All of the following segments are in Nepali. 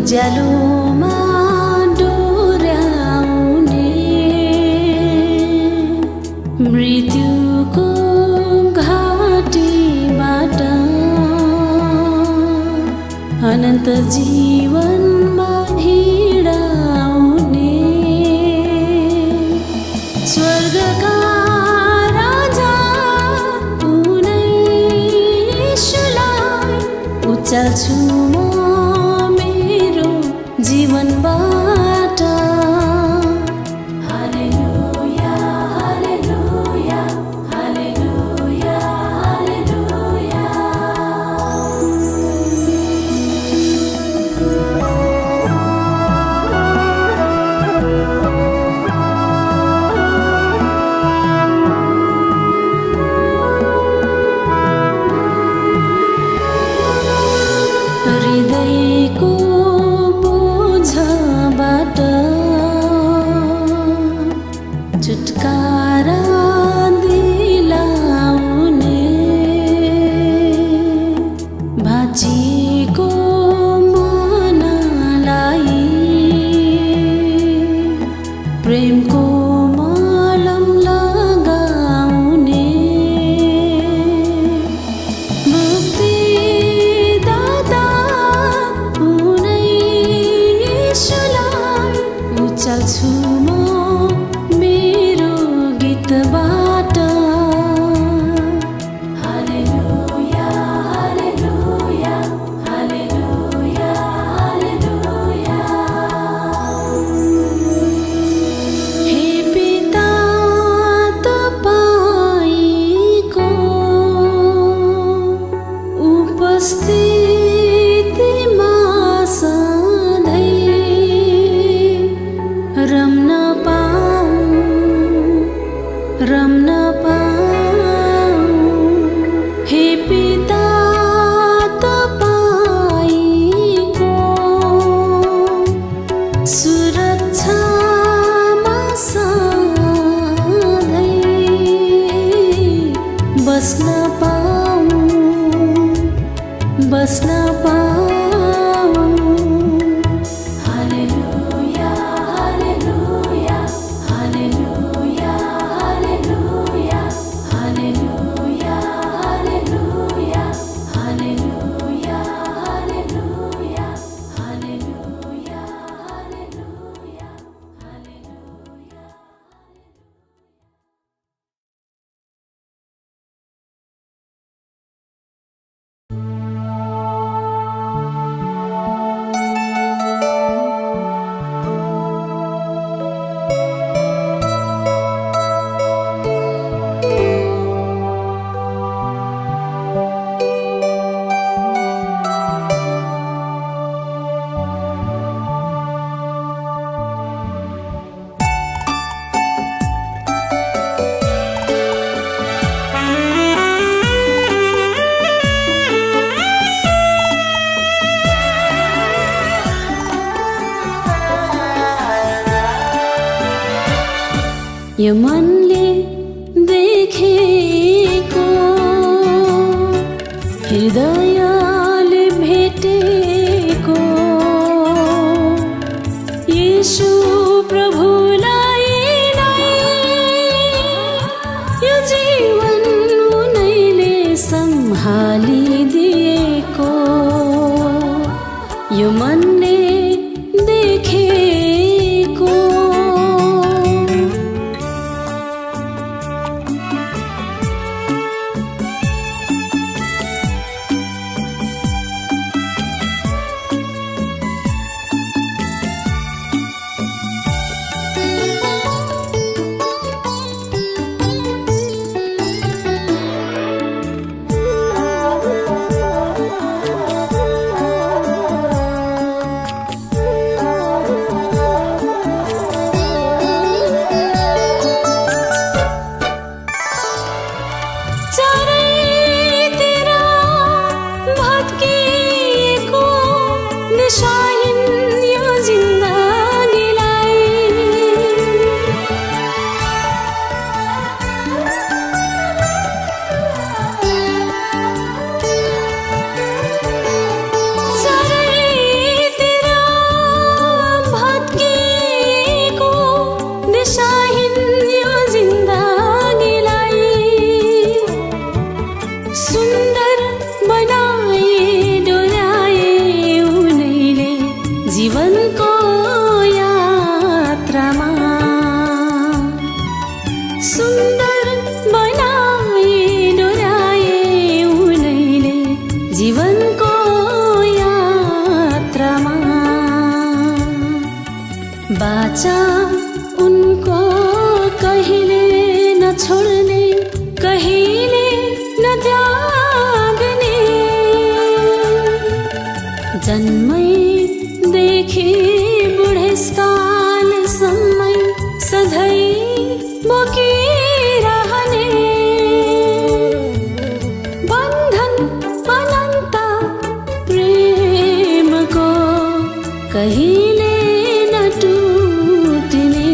उज्यालोमा डोर्याउने मृत्युको घाटीबाट अनन्त जीवनमा हिँडाउने स्वर्गका राजा उनै यीशुलाई उचाल्छु म मेरो जीवनबाट। हालेलुया हालेलुया हालेलुया हालेलुया। हृदयको बोझबाट छुटकारा दिलाउने भाँचिएको मनलाई प्रेमको मलम लगाउने मुक्तिदाता उनै यीशुलाई उचाल्छु म मेरो गीतबाट। हालेलुया हालेलुया हालेलुया हालेलुया। हे पिता तपाईको उपस्थितिमा सधैँ रम्न पाऊँ। हे पिता तपाईको सुरक्षामा सधैँ बस्न पाऊँ। हालेलुया हालेलुया हालेलुया हालेलुया हालेलुया हालेलुया हालेलुया हालेलुया हालेलुया हालेलुया हालेलुया। यो मनले देखेको हृदयले भेटेको येशू प्रभुलाई नै यो जीवन उनैले सम्हालिदिएको। यो मनले देखेको वाचा उनको कहिले न छोड्ने, कहिले न त्याग्ने। जन्मैदेखि बुढेसकालसम्म सधैँ बोकिरहने बन्धन अनन्त प्रेमको कहिले न टुट्ने।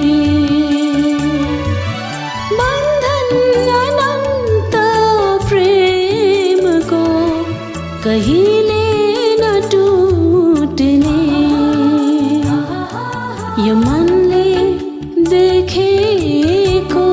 बन्धन अनन्त प्रेमको कहिले न टुट्ने। यो मनले देखेको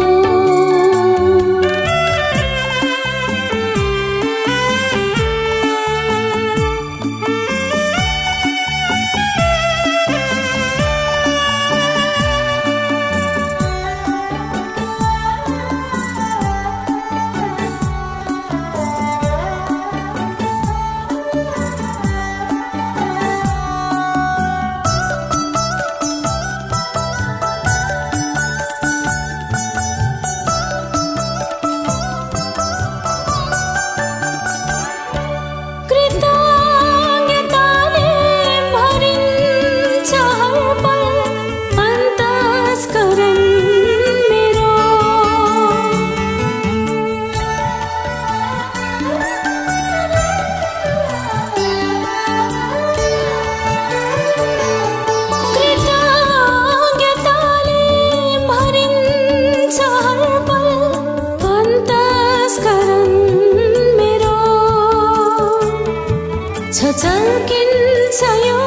छचल्किन्छ यो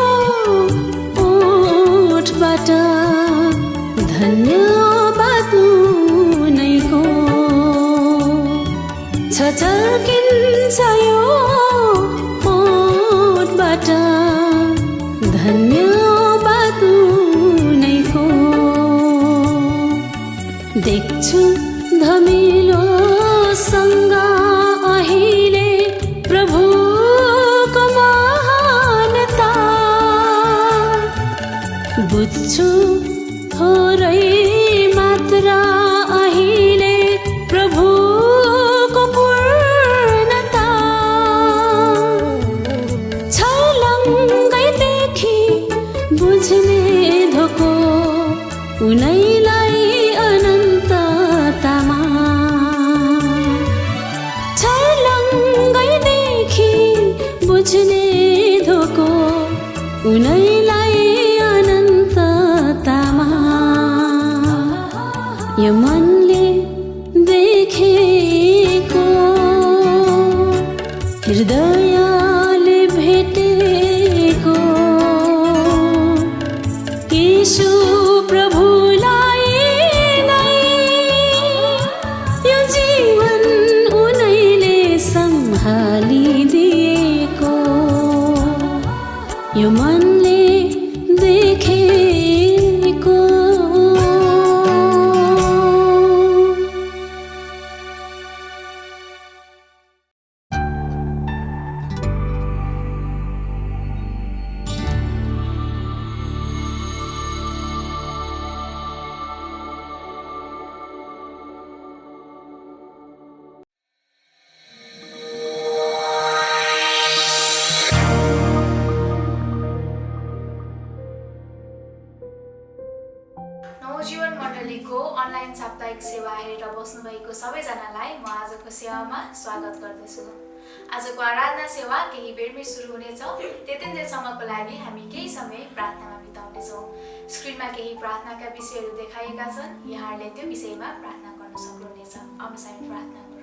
ओठबाट धन्यवाद उनैको। छचल्किन्छ यो ओठबाट धन्यवाद उनैको। देख्छु धमिलोसँग अहिले प्रभुको महानता। बुझ्छु थोरै मात्र अहिले प्रभुको पूर्णता। छलङ्गैदेखि बुझ्ने धोको उनैलाई अनन्ततामा। छलङ्गैदेखि बुझ्ने धोको उनैलाई अनन्ततामा। यो मनले देखेको हृदयले भेटेको यीशु प्रभुलाई नै यो जीवन उनैले सम्हालिदिएको। यो मनले देखेको। नवजीवन मण्डलीको अनलाइन साप्ताहिक सेवा हेरेर बस्नुभएको सबैजनालाई म आजको सेवामा स्वागत गर्दछु। आजको आराधना सेवा केही बेरमै सुरु हुनेछ। त्यतिन्जेलसम्मको लागि हामी केही समय प्रार्थनामा बिताउनेछौँ। स्क्रिनमा केही प्रार्थनाका विषयहरू देखाइएका छन्, यहाँहरूले त्यो विषयमा प्रार्थना गर्न सक्नुहुनेछ। अब हामी प्रार्थना गरौँ।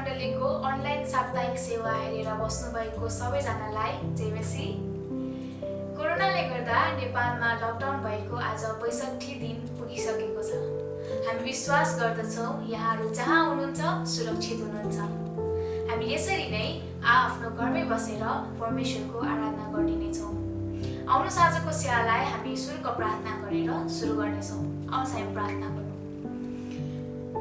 मण्डलीको अनलाइन साप्ताहिक सेवा हेरेर बस्नुभएको सबैजनालाई जय मसी। कोरोनाले गर्दा नेपालमा लकडाउन भएको आज 62 दिन पुगिसकेको छ। हामी विश्वास गर्दछौँ यहाँहरू जहाँ हुनुहुन्छ सुरक्षित हुनुहुन्छ। हामी यसरी नै आफ्नो घरमै बसेर परमेश्वरको आराधना गरिनेछौँ। आउनुहोस् आजको सेवालाई हामी ईश्वरको प्रार्थना गरेर सुरु गर्नेछौँ। आउनुहोस् हामी प्रार्थना गरौँ।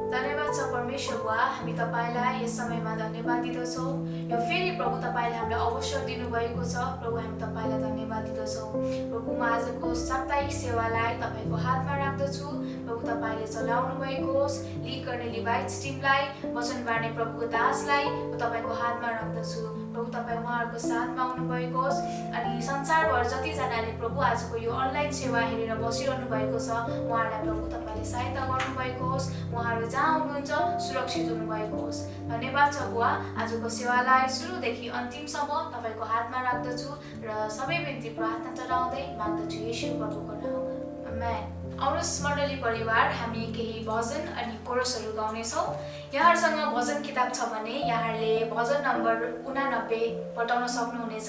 धन्यवाद छ परमेश्वर बुवा, हामी तपाईँलाई यस समयमा धन्यवाद दिँदछौँ। यो फेरि प्रभु तपाईँले हामीलाई अवसर दिनुभएको छ। प्रभु हामी तपाईँलाई धन्यवाद दिँदछौँ। प्रभु म आजको साप्ताहिक सेवालाई तपाईँको हातमा राख्दछु। प्रभु तपाईँले चलाउनु भएको होस्। लिड गर्ने लिभाइट्स टिमलाई, वचन बाँड्ने प्रभुको दासलाई म तपाईँको हातमा राख्दछु। प्रभु तपाईँ उहाँहरूको साथमा आउनुभएको होस् अनि संसारभर जतिजनाले प्रभु आजको यो अनलाइन सेवा हेरेर बसिरहनु भएको छ उहाँहरूलाई प्रभु तपाईँले सहायता गर्नुभएको होस्। उहाँहरू जहाँ हुनुहुन्छ सुरक्षित हुनुभएको होस्। धन्यवाद छ बुवा, आजको सेवालाई सुरुदेखि अन्तिमसम्म तपाईँको हातमा राख्दछु र सबै बिन्ती प्रार्थना चढाउँदै माग्दछु येशू प्रभुको नाममा, आमेन। आउनुहोस् मण्डली परिवार, हामी केही भजन अनि कोरसहरू गाउनेछौँ। यहाँहरूसँग भजन किताब छ भने यहाँहरूले भजन नम्बर 89 पठाउन सक्नुहुनेछ।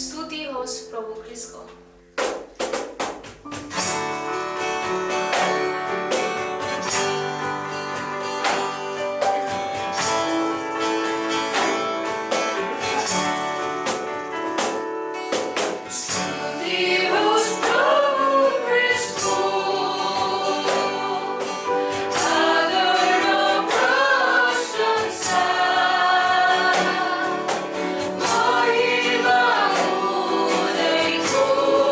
स्तुति होस् प्रभु ख्रीष्टको। Oh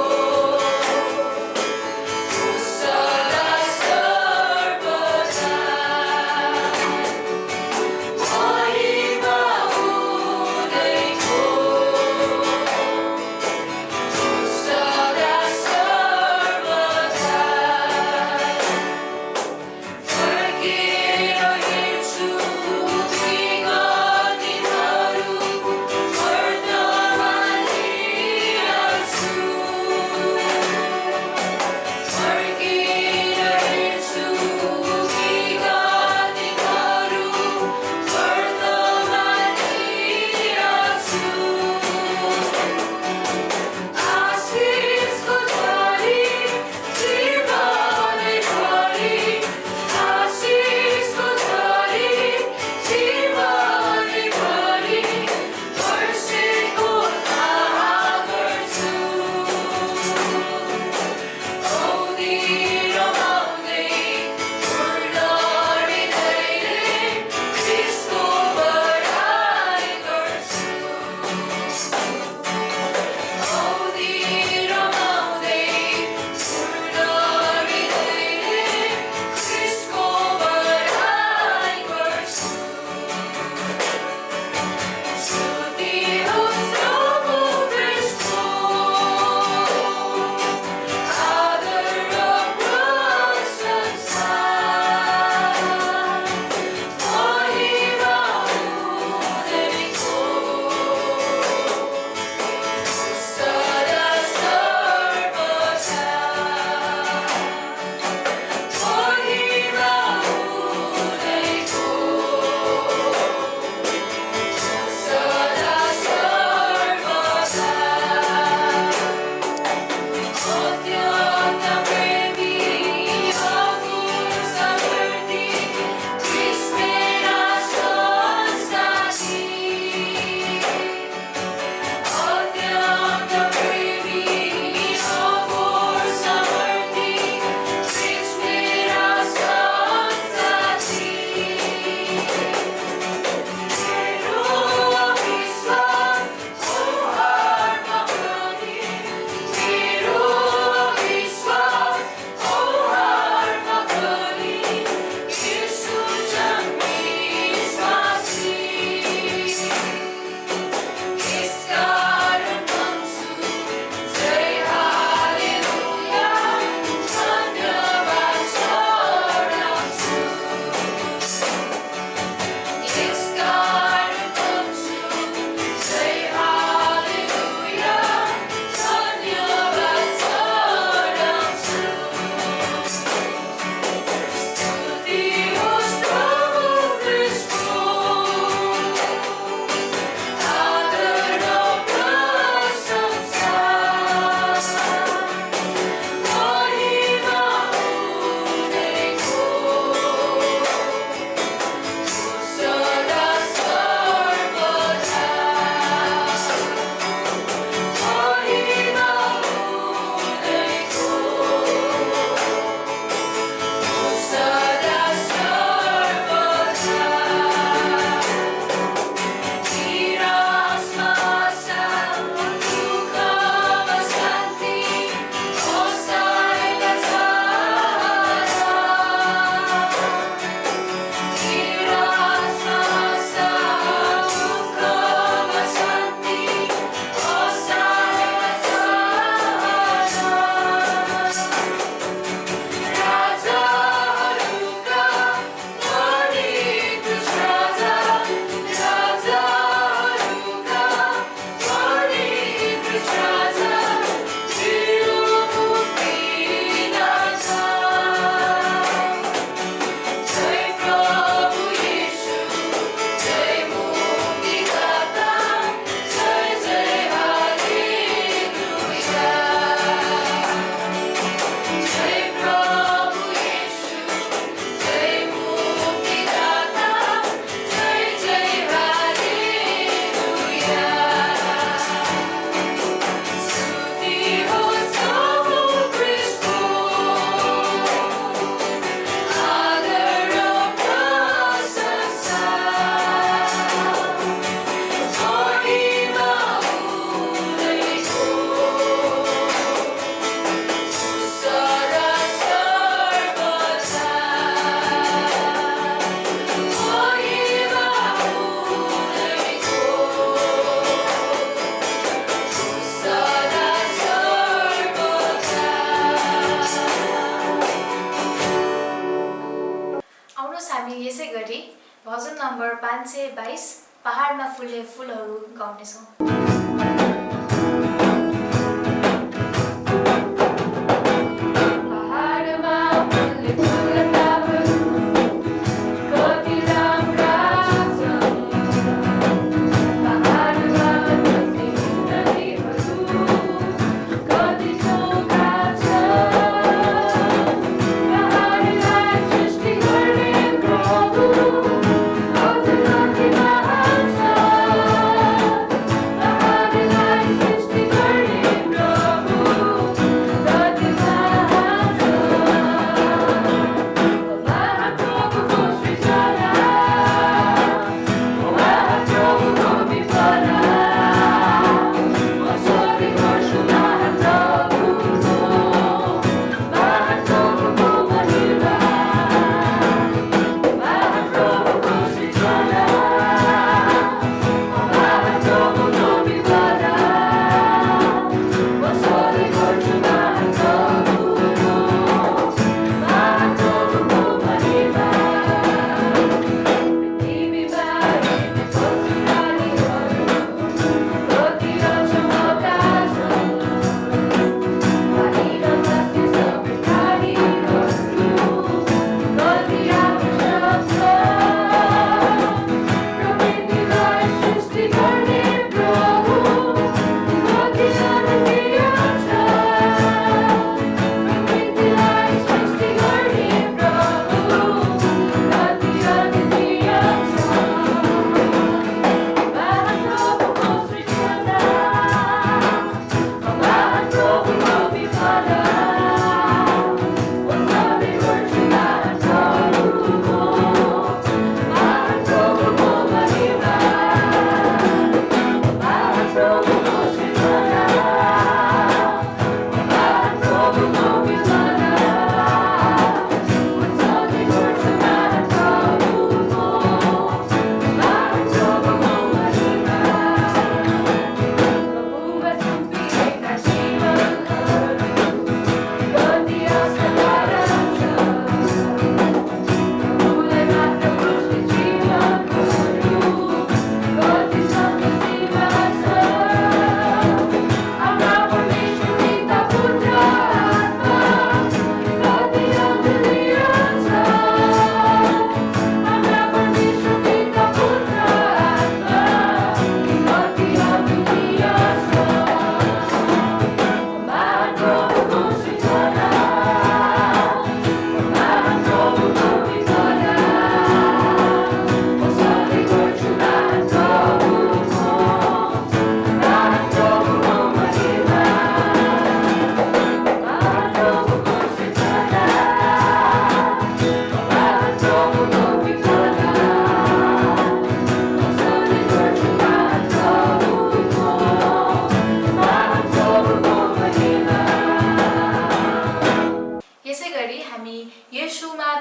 नम्बर 522 पहाडमा फुले फुलहरू गाउनेछौँ।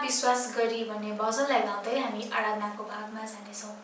विश्वास गरी भन्ने भजनलाई गाउँदै हामी आराधनाको भागमा जानेछौँ।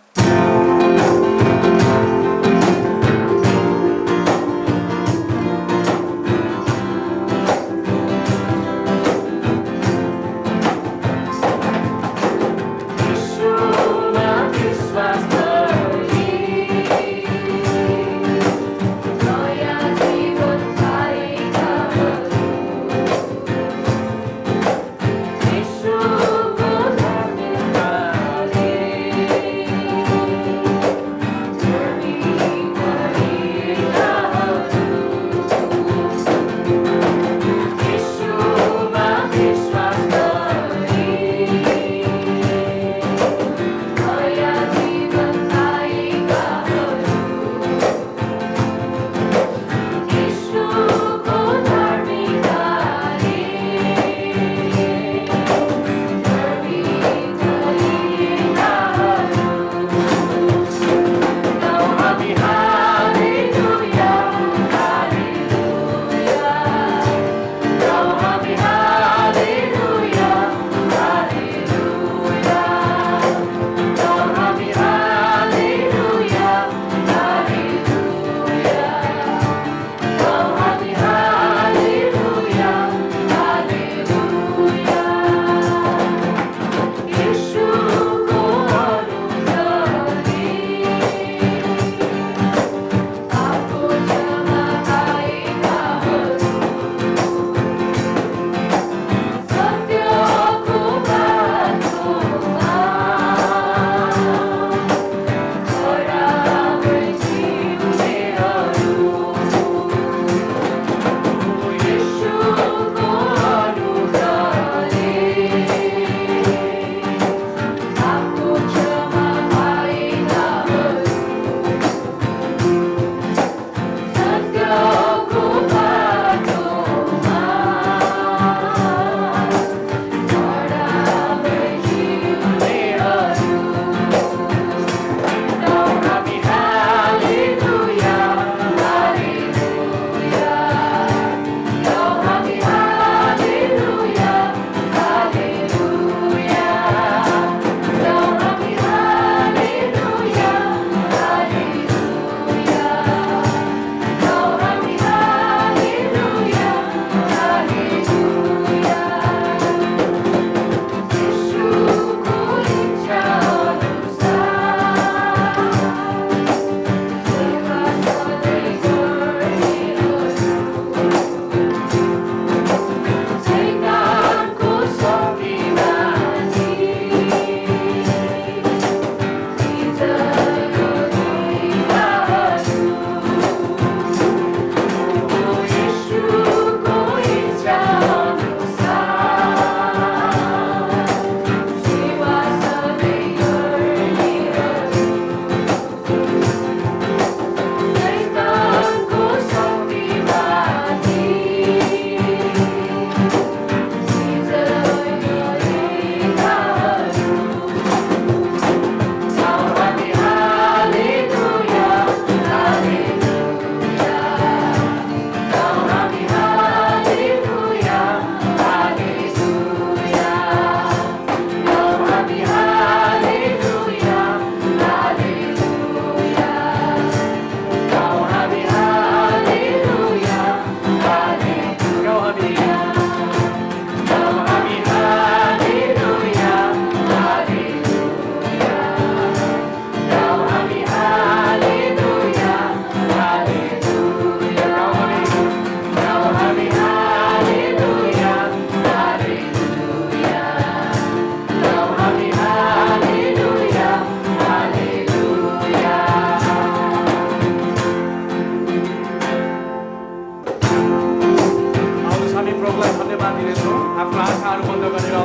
धन्यवाद दिनेछौँ आफ्नो आँखाहरू बन्द गरेर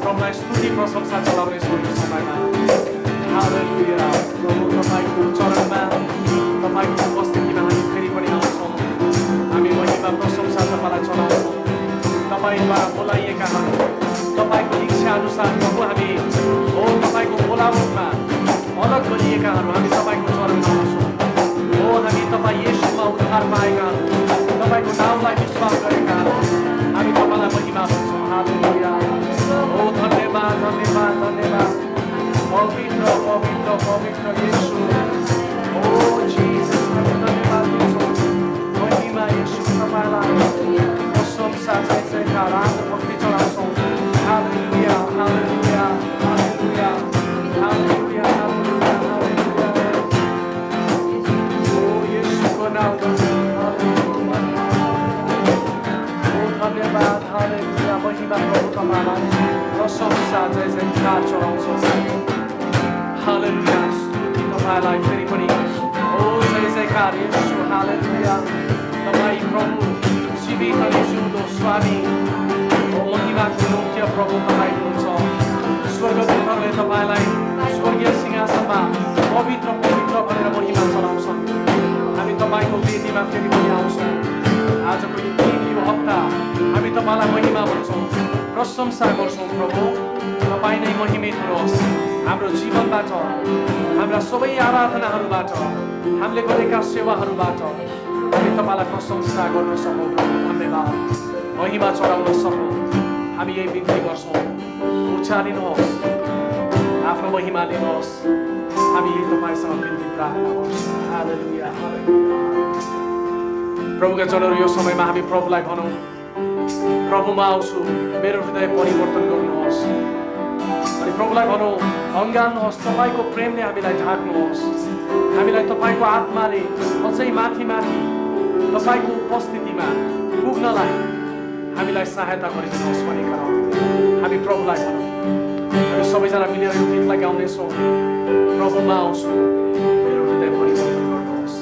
प्रभुलाई स्तुति प्रशंसा चलाउनेछौँ यो समयमा हालेलुया प्रभु तपाईको चरणमा तपाईको उपस्थितिमा हामी फेरि पनि आउँछौँ हामी महिमा प्रशंसा तपाईलाई चलाउँछौँ तपाईद्वारा बोलाइएकाहरू तपाईको इच्छा अनुसार प्रभु हामी तपाईको बोलावटमा अलग गरिएकाहरू हामी तपाईको चरणमा आउँछौँ हामी तपाईँ येशूमा उद्धार पाएकाहरू तपाईको नामलाई विश्वास गरेकाहरू हामी तपाईलाई महिमा दिन्छौँ हालेलुया धन्यवाद धन्यवाद धन्यवाद पवित्र पवित्र पवित्र येशू जीसस हामी धन्यवाद दिन्छौँ महिमा येशू तपाईलाई प्रशंसा जय जयकार आदर भक्ति चढाउँछौँ हालेलुया हालेलुया हालेलुया हालेलुया हालेलुया हालेलुया येशूको नाम धन्यवाद हालेलुया महिमा प्रभु तपाईलाई प्रशंसा जय जयकार चढाउँछौँ हालेलुया स्तुति तपाईलाई फेरि पनि जय जयकार येशू हालेलुया तपाईँ प्रभु जीवित अनि जिउँदो स्वामी महिमाको योग्य प्रभु तपाईँ हुनुहुन्छ स्वर्गदूतहरूले तपाईँलाई स्वर्गीय सिंहासनमा पवित्र पवित्र भनेर महिमा चलाउँछन् हामी तपाईँको वेदीमा फेरि पनि आउँछौँ आजको यो दिन यो हप्ता हामी तपाईँलाई महिमा भन्छौँ प्रशंसा गर्छौँ प्रभु तपाईँ नै महिमित हुनुहोस् हाम्रो जीवनबाट हाम्रा सबै आराधनाहरूबाट हामीले गरेका सेवाहरूबाट हामी तपाईँलाई प्रशंसा गर्न सकौँ प्रभु धन्यवाद महिमा चढाउन सकौँ हामी यही बिन्ती गर्छौँ उचालिनुहोस् आफ्नो महिमा लिनुहोस् हामी यही तपाईँसँग बिन्ती प्रार्थना गर्छौँ हालेलुया हालेलुया प्रभुका जनहरू यो समयमा हामी प्रभुलाई भनौँ प्रभुमा आउँछु मेरो हृदय परिवर्तन गर्नुहोस् अनि प्रभुलाई भनौँ अँगाल्नुहोस् तपाईँको प्रेमले हामीलाई ढाक्नुहोस् हामीलाई तपाईँको आत्माले अझै माथि माथि तपाईँको उपस्थितिमा पुग्नलाई हामीलाई सहायता गरिदिनुहोस् भनेर हामी प्रभुलाई भनौँ हामी सबैजना मिलेर यो गीतलाई गाउनेछौँ प्रभुमा आउँछु मेरो हृदय परिवर्तन गर्नुहोस्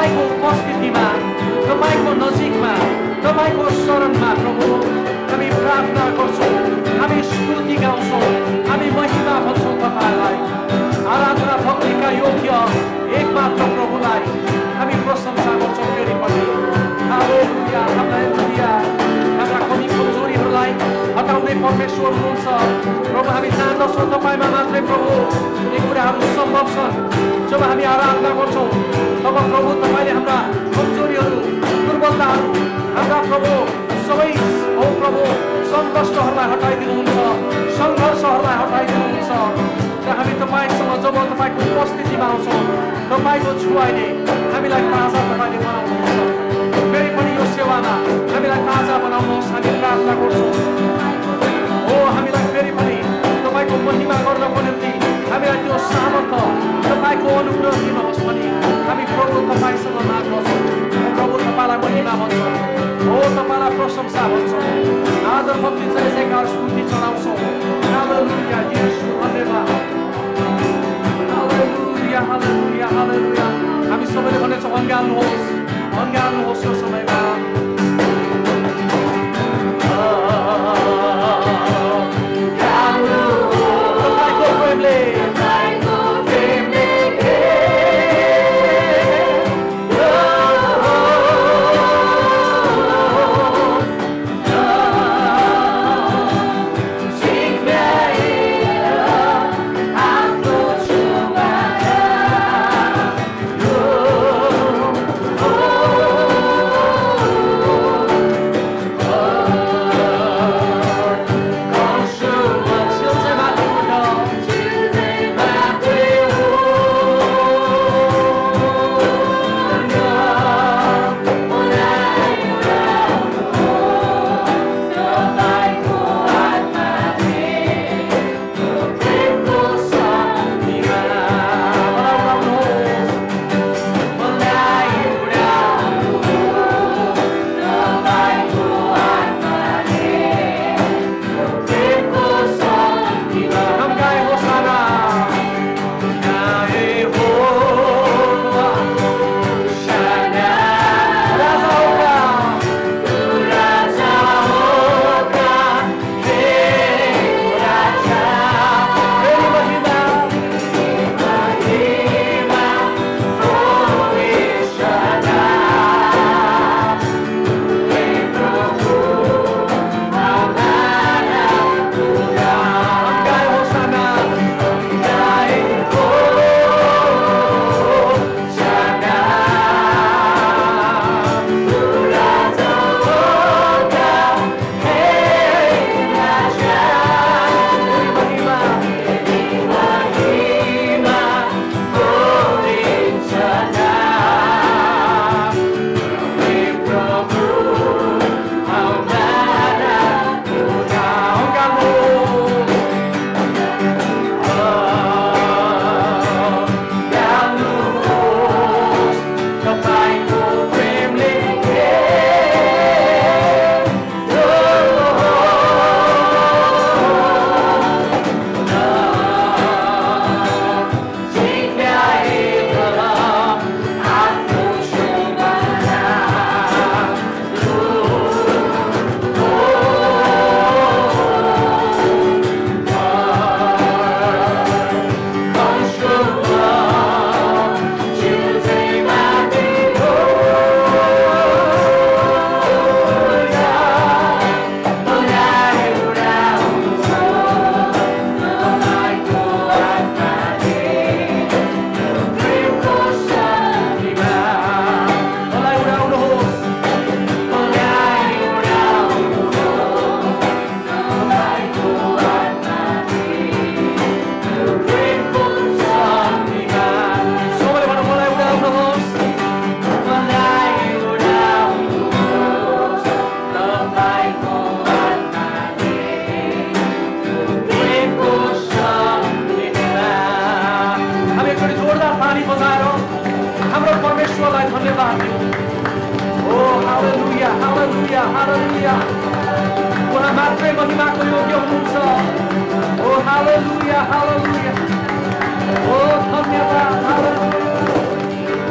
तपाईँको उपस्थितिमा तपाईँको नजिकमा तपाईँको शरणमा प्रभु हामी प्रार्थना गर्छौँ हामी स्तुति गाउँछौँ हामी महिमा भन्छौँ तपाईँलाई आराधना भक्तिका योग्य एकमात्र प्रभुलाई हामी प्रशंसा गर्छौँ फेरि पनि हालेलुया हालेलुया हाम्रा कमी कमजोरीहरूलाई हटाउने परमेश्वर हुनुहुन्छ प्रभु हामी जान्दछौँ तपाईँमा मात्रै प्रभु यी कुराहरू सम्भव छन् जब हामी आराधना गर्छौँ तब प्रभु तपाईँले हाम्रा कमजोरीहरू दुर्बलताहरू हाम्रा प्रभु सबै हो प्रभु सङ्कष्टहरूलाई हटाइदिनुहुन्छ सङ्घर्षहरूलाई हटाइदिनुहुन्छ र हामी तपाईँसँग जब तपाईँको उपस्थितिमा आउँछौँ तपाईँको छुवाइले हामीलाई ताजा तपाईँले बनाउनुहुन्छ फेरि पनि यो सेवामा हामीलाई ताजा बनाउनुहोस् हामी प्रार्थना गर्छौँ हो हामीलाई फेरि पनि तपाईँको महिमा गर्नको निम्ति हामीलाई त्यो सामर्थ्य तपाईँको अनुग्रह दिनुहोस् भने हामी प्रभु तपाईँसँग माग्दछौँ प्रभु तपाईँलाई महिमा भन्छौँ हो तपाईँलाई प्रशंसा भन्छौँ आदर भक्ति जय जयकार स्तुति चढाउँछौँ हालेलुया येशू धन्यवाद हालेलुया हालेलुया हालेलुया हामी सबैले भनेछौँ अन्गाल्नुहोस् यो समयमा तपाईँको प्रेमले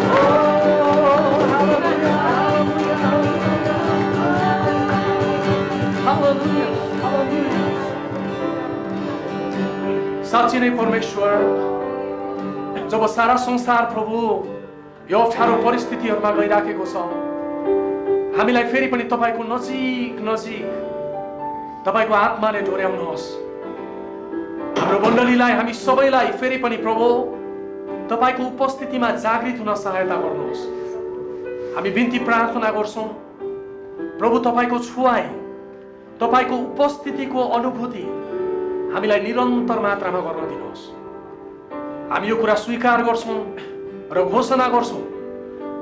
Oh, साँच्चै नै परमेश्वर, जब सारा संसार प्रभु यो अप्ठ्यारो परिस्थितिहरूमा गइराखेको छ, हामीलाई फेरि पनि तपाईको नजिक नजिक तपाईको आत्माले डोर्याउनुहोस्। हाम्रो मण्डलीलाई, हामी सबैलाई फेरि पनि प्रभु तपाईको उपस्थितिमा जागृत हुन सहायता गर्नुहोस्। हामी बिन्ती प्रार्थना गर्छौँ प्रभु, तपाईको छुवाई, तपाईको उपस्थितिको अनुभूति हामीलाई निरन्तर मात्रामा गर्न दिनुहोस्। हामी यो कुरा स्वीकार गर्छौँ र घोषणा गर्छौँ,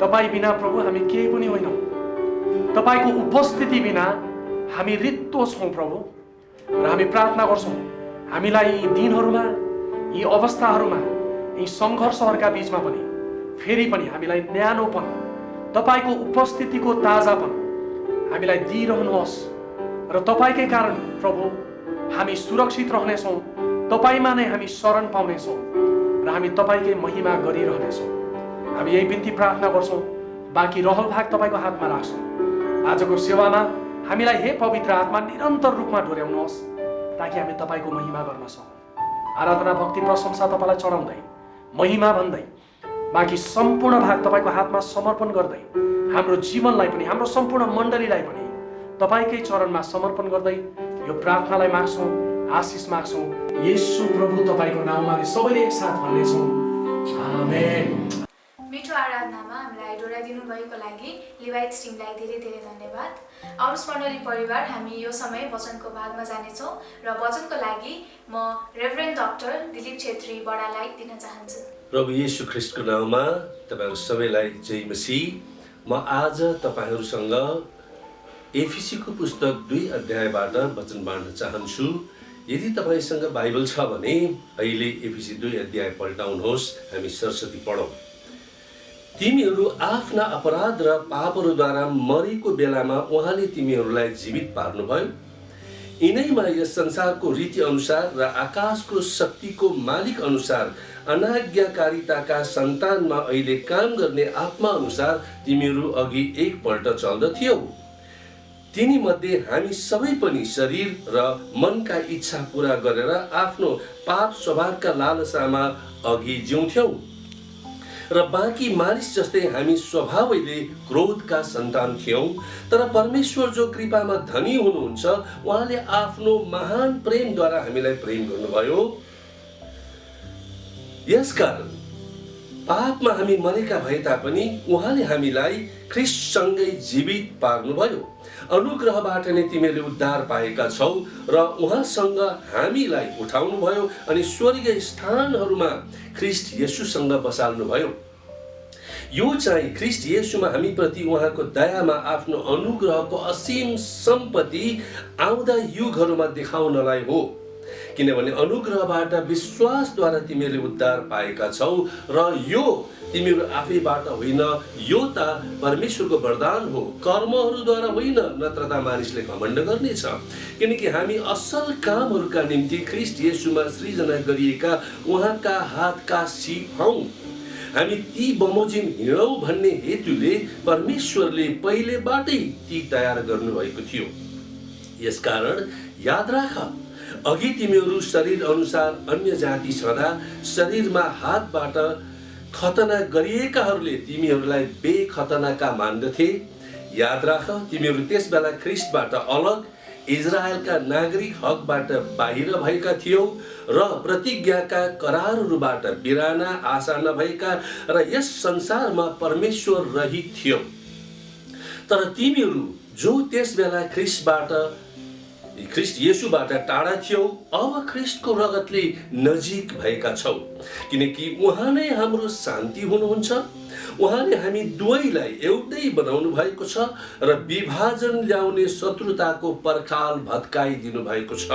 तपाईँ बिना प्रभु हामी केही पनि होइनौँ। तपाईको उपस्थिति बिना हामी रित्तो छौँ प्रभु। र हामी प्रार्थना गर्छौँ, हामीलाई यी दिनहरूमा, यी अवस्थाहरूमा, यी सङ्घर्षहरूका बीचमा पनि फेरि पनि हामीलाई न्यानोपन, तपाईको उपस्थितिको ताजापन हामीलाई दिइरहनुहोस्। र तपाईकै कारण प्रभु हामी सुरक्षित रहनेछौँ, तपाईमा नै हामी शरण पाउनेछौँ र हामी तपाईकै महिमा गरिरहनेछौँ। हामी यही बिन्ती प्रार्थना गर्छौँ, बाँकी रहल भाग तपाईको हातमा राख्छौँ। आजको सेवामा हामीलाई हे पवित्र आत्मा निरन्तर रूपमा डोर्याउनुहोस्, ताकि हामी तपाईको महिमा गर्न सकौँ। आराधना, भक्ति, प्रशंसा तपाईँलाई चढाउँदै, महिमा भन्दै, बाँकी सम्पूर्ण भाग तपाईँको हातमा समर्पण गर्दै, हाम्रो जीवनलाई पनि, हाम्रो सम्पूर्ण मण्डलीलाई पनि तपाईँकै चरणमा समर्पण गर्दै यो प्रार्थनालाई माग्छौँ, आशिष माग्छौँ। येशू प्रभु तपाईँको नाममा सबैले एकसाथ भन्नेछौँ, आमेन। मिठो आराधनामा हामीलाई डोर्याइदिनु भएको लागि लिभाइट्स टिमलाई धेरै धेरै धन्यवाद। आउनुहोस् मण्डली परिवार, हामी यो समय वचनको भागमा जानेछौँ र वचनको लागि म रेभरेन्ड डाक्टर दिलीप छेत्री बडालाई दिन चाहन्छु। प्रभु येशू ख्रिस्टको नाममा तपाईँहरू सबैलाई जय मसीह। म आज तपाईँहरूसँग एफिसीको पुस्तक 2 अध्यायबाट वचन बाँड्न चाहन्छु। यदि तपाईँसँग बाइबल छ भने अहिले एफिसी 2 अध्याय पल्टाउनुहोस्, हामी सरस्वती पढौँ। तिमीहरू आफ्ना अपराध र पापहरूद्वारा मरेको बेलामा उहाँले तिमीहरूलाई जीवित पार्नुभयो। यिनैमा यस संसारको रीति अनुसार र आकाशको शक्तिको मालिक अनुसार अनाज्ञाकारिताका सन्तानमा अहिले काम गर्ने आत्मा अनुसार तिमीहरू अघि एकपल्ट चल्दथ्यौ। तिनी मध्ये हामी सबै पनि शरीर र मनका इच्छा पूरा गरेर आफ्नो पाप स्वभावका लालसामा अघि जिउँथ्यौं र बाँकी मानिस जस्तै हामी स्वभावैले क्रोधका सन्तान थियौं। तर परमेश्वर जो कृपामा धनी हुनुहुन्छ, उहाँले आफ्नो महान प्रेमद्वारा हामीलाई प्रेम गर्नुभयो। यसकारण पापमा हामी मरेका भए तापनि उहाँले हामीलाई ख्रिस्टसँगै जीवित पार्नुभयो। अनुग्रहबाट नै तिमीले उद्धार पाएका छौ र उहाँसँग हामीलाई उठाउनुभयो अनि स्वर्गीय स्थानहरूमा ख्रिस्ट येशूसँग बसाल्नुभयो। यो चाहिँ ख्रिस्ट येशूमा हामीप्रति उहाँको दयामा आफ्नो अनुग्रहको असीम सम्पत्ति आउँदा युगहरूमा देखाउनलाई हो। किनभने अनुग्रहबाट विश्वासद्वारा तिमीले उद्धार पाएका छौ र यो तिमीहरू आफैबाट होइन, यो त परमेश्वरको वरदान हो, कर्महरूद्वारा होइन, नत्र त मानिसले घमण्ड गर्नेछ। किनकि हामी असल कामहरूका निम्ति ख्रिस्ट येशूमा सृजना गरिएका उहाँका हातका सीप हौं। हामी ती बमोजिम हिँडौँ भन्ने हेतुले परमेश्वरले पहिलेबाटै ती तयार गर्नुभएको थियो। यसकारण याद राख, अघि तिमीहरू शरीर अनुसार अन्य जाति छँदा शरीरमा हातबाट खतना गरिएकाहरूले तिमीहरूलाई बेखतनाका मान्दथे। याद राख, तिमीहरू त्यस बेला ख्रिस्टबाट अलग, इजरायलका नागरिक हकबाट बाहिर भएका थियौ र प्रतिज्ञाका करारहरूबाट बिराना, आशा नभएका र यस संसारमा परमेश्वर रहित थियौ। तर तिमीहरू जो त्यस बेला ख्रिस्ट येशूबाट टाढा थियौ, अब ख्रिस्टको रगतले नजिक भएका छौ। किनकि उहाँ नै हाम्रो शान्ति हुनुहुन्छ। उहाँले हामी दुवैलाई एउटै बनाउनु भएको छ र विभाजन ल्याउने शत्रुताको पर्खाल भत्काइदिनु भएको छ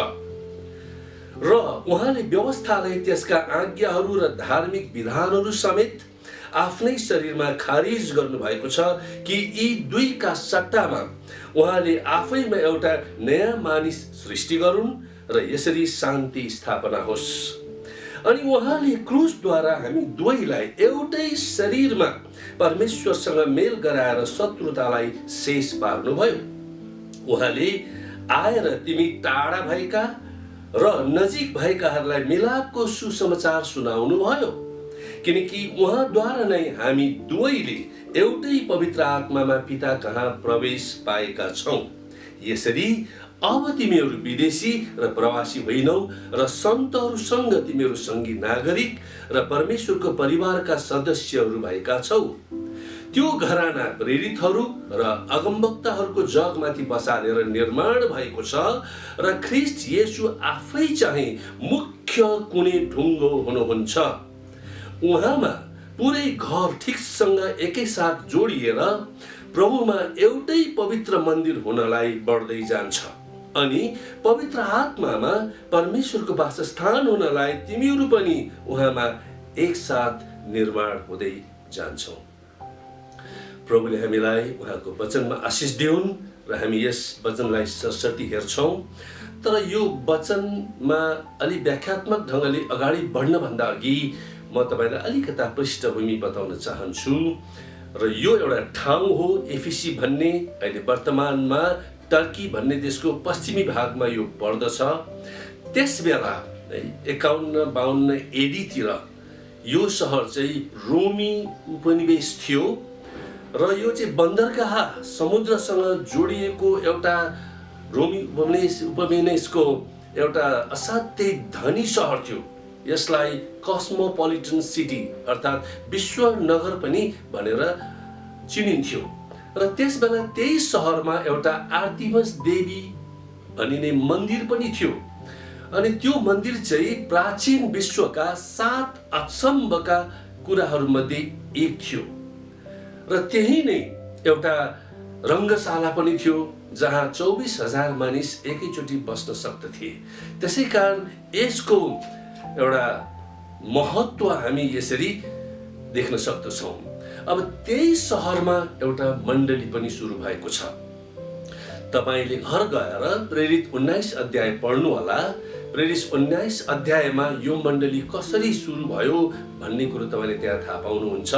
र उहाँले व्यवस्थालाई, त्यसका आज्ञाहरू र धार्मिक विधानहरू समेत आफ्नै शरीरमा खारिज गर्नुभएको छ कि यी दुईका सट्टामा उहाँले आफैमा एउटा नयाँ मानिस सृष्टि गरून् र यसरी शान्ति स्थापना होस्। अनि उहाँले क्रुसद्वारा हामी दुवैलाई एउटै शरीरमा परमेश्वरसँग मेल गराएर शत्रुतालाई शेष पार्नुभयो। उहाँले आएर तिमी टाढा भएका र नजिक भएकाहरूलाई मिलापको सुसमाचार सुनाउनु भयो, किनकि उहाँद्वारा नै हामी दुवैले एउटै पवित्र आत्मामा पिता कहाँ प्रवेश पाएका छौँ। यसरी अब तिमीहरू विदेशी र प्रवासी होइनौ र सन्तहरूसँग तिमीहरू सङ्गी नागरिक र परमेश्वरको परिवारका सदस्यहरू भएका छौ। त्यो घराना प्रेरितहरू र अगमवक्ताहरूको जगमाथि बसालेर निर्माण भएको छ र ख्रीष्ट येशू आफै चाहिँ मुख्य कुने ढुङ्गो हुनुहुन्छ। उहाँमा पुरै घर ठिकसँग एकैसाथ जोडिएर प्रभुमा एउटै पवित्र मन्दिर हुनलाई बढ्दै जान्छ अनि पवित्र आत्मामा परमेश्वरको वासस्थान हुनलाई तिमीहरू पनि उहाँमा एकसाथ निर्माण हुँदै जान्छौ। प्रभुले हामीलाई उहाँको वचनमा आशिष दिउन् र हामी यस वचनलाई सरसर्ती हेर्छौँ। तर यो वचनमा अलि व्याख्यात्मक ढङ्गले अगाडि बढ्नभन्दा अघि म तपाईँलाई अलिकता पृष्ठभूमि बताउन चाहन्छु। र यो एउटा ठाउँ हो एफिसी भन्ने, अहिले वर्तमानमा टर्की भन्ने देशको पश्चिमी भागमा यो पर्दछ। त्यस बेला 51-52 एडीतिर यो सहर चाहिँ रोमी उपनिवेश थियो र यो चाहिँ बन्दरगाह समुद्रसँग जोडिएको एउटा रोमी उपनिवेशको एउटा असाध्यै धनी सहर थियो। यसलाई कस्मोपोलिटन सिटी अर्थात् विश्व नगर पनि भनेर चिनिन्थ्यो। र त्यस बेला त्यही सहरमा एउटा आर्तिमस देवी भनिने मन्दिर पनि थियो अनि त्यो मन्दिर चाहिँ प्राचीन विश्वका 7 अचम्भका कुराहरूमध्ये एक थियो। र त्यही नै एउटा रङ्गशाला पनि थियो जहाँ 24,000 मानिस एकैचोटि बस्न सक्दथे। त्यसै कारण यसको एउटा महत्त्व हामी यसरी देख्न सक्दछौँ। अब त्यही सहरमा एउटा मण्डली पनि सुरु भएको छ। तपाईँले घर गएर प्रेरित 19 अध्याय पढ्नु होला। प्रेरित 19 अध्यायमा यो मण्डली कसरी सुरु भयो भन्ने कुरो तपाईँले त्यहाँ थाहा पाउनुहुन्छ।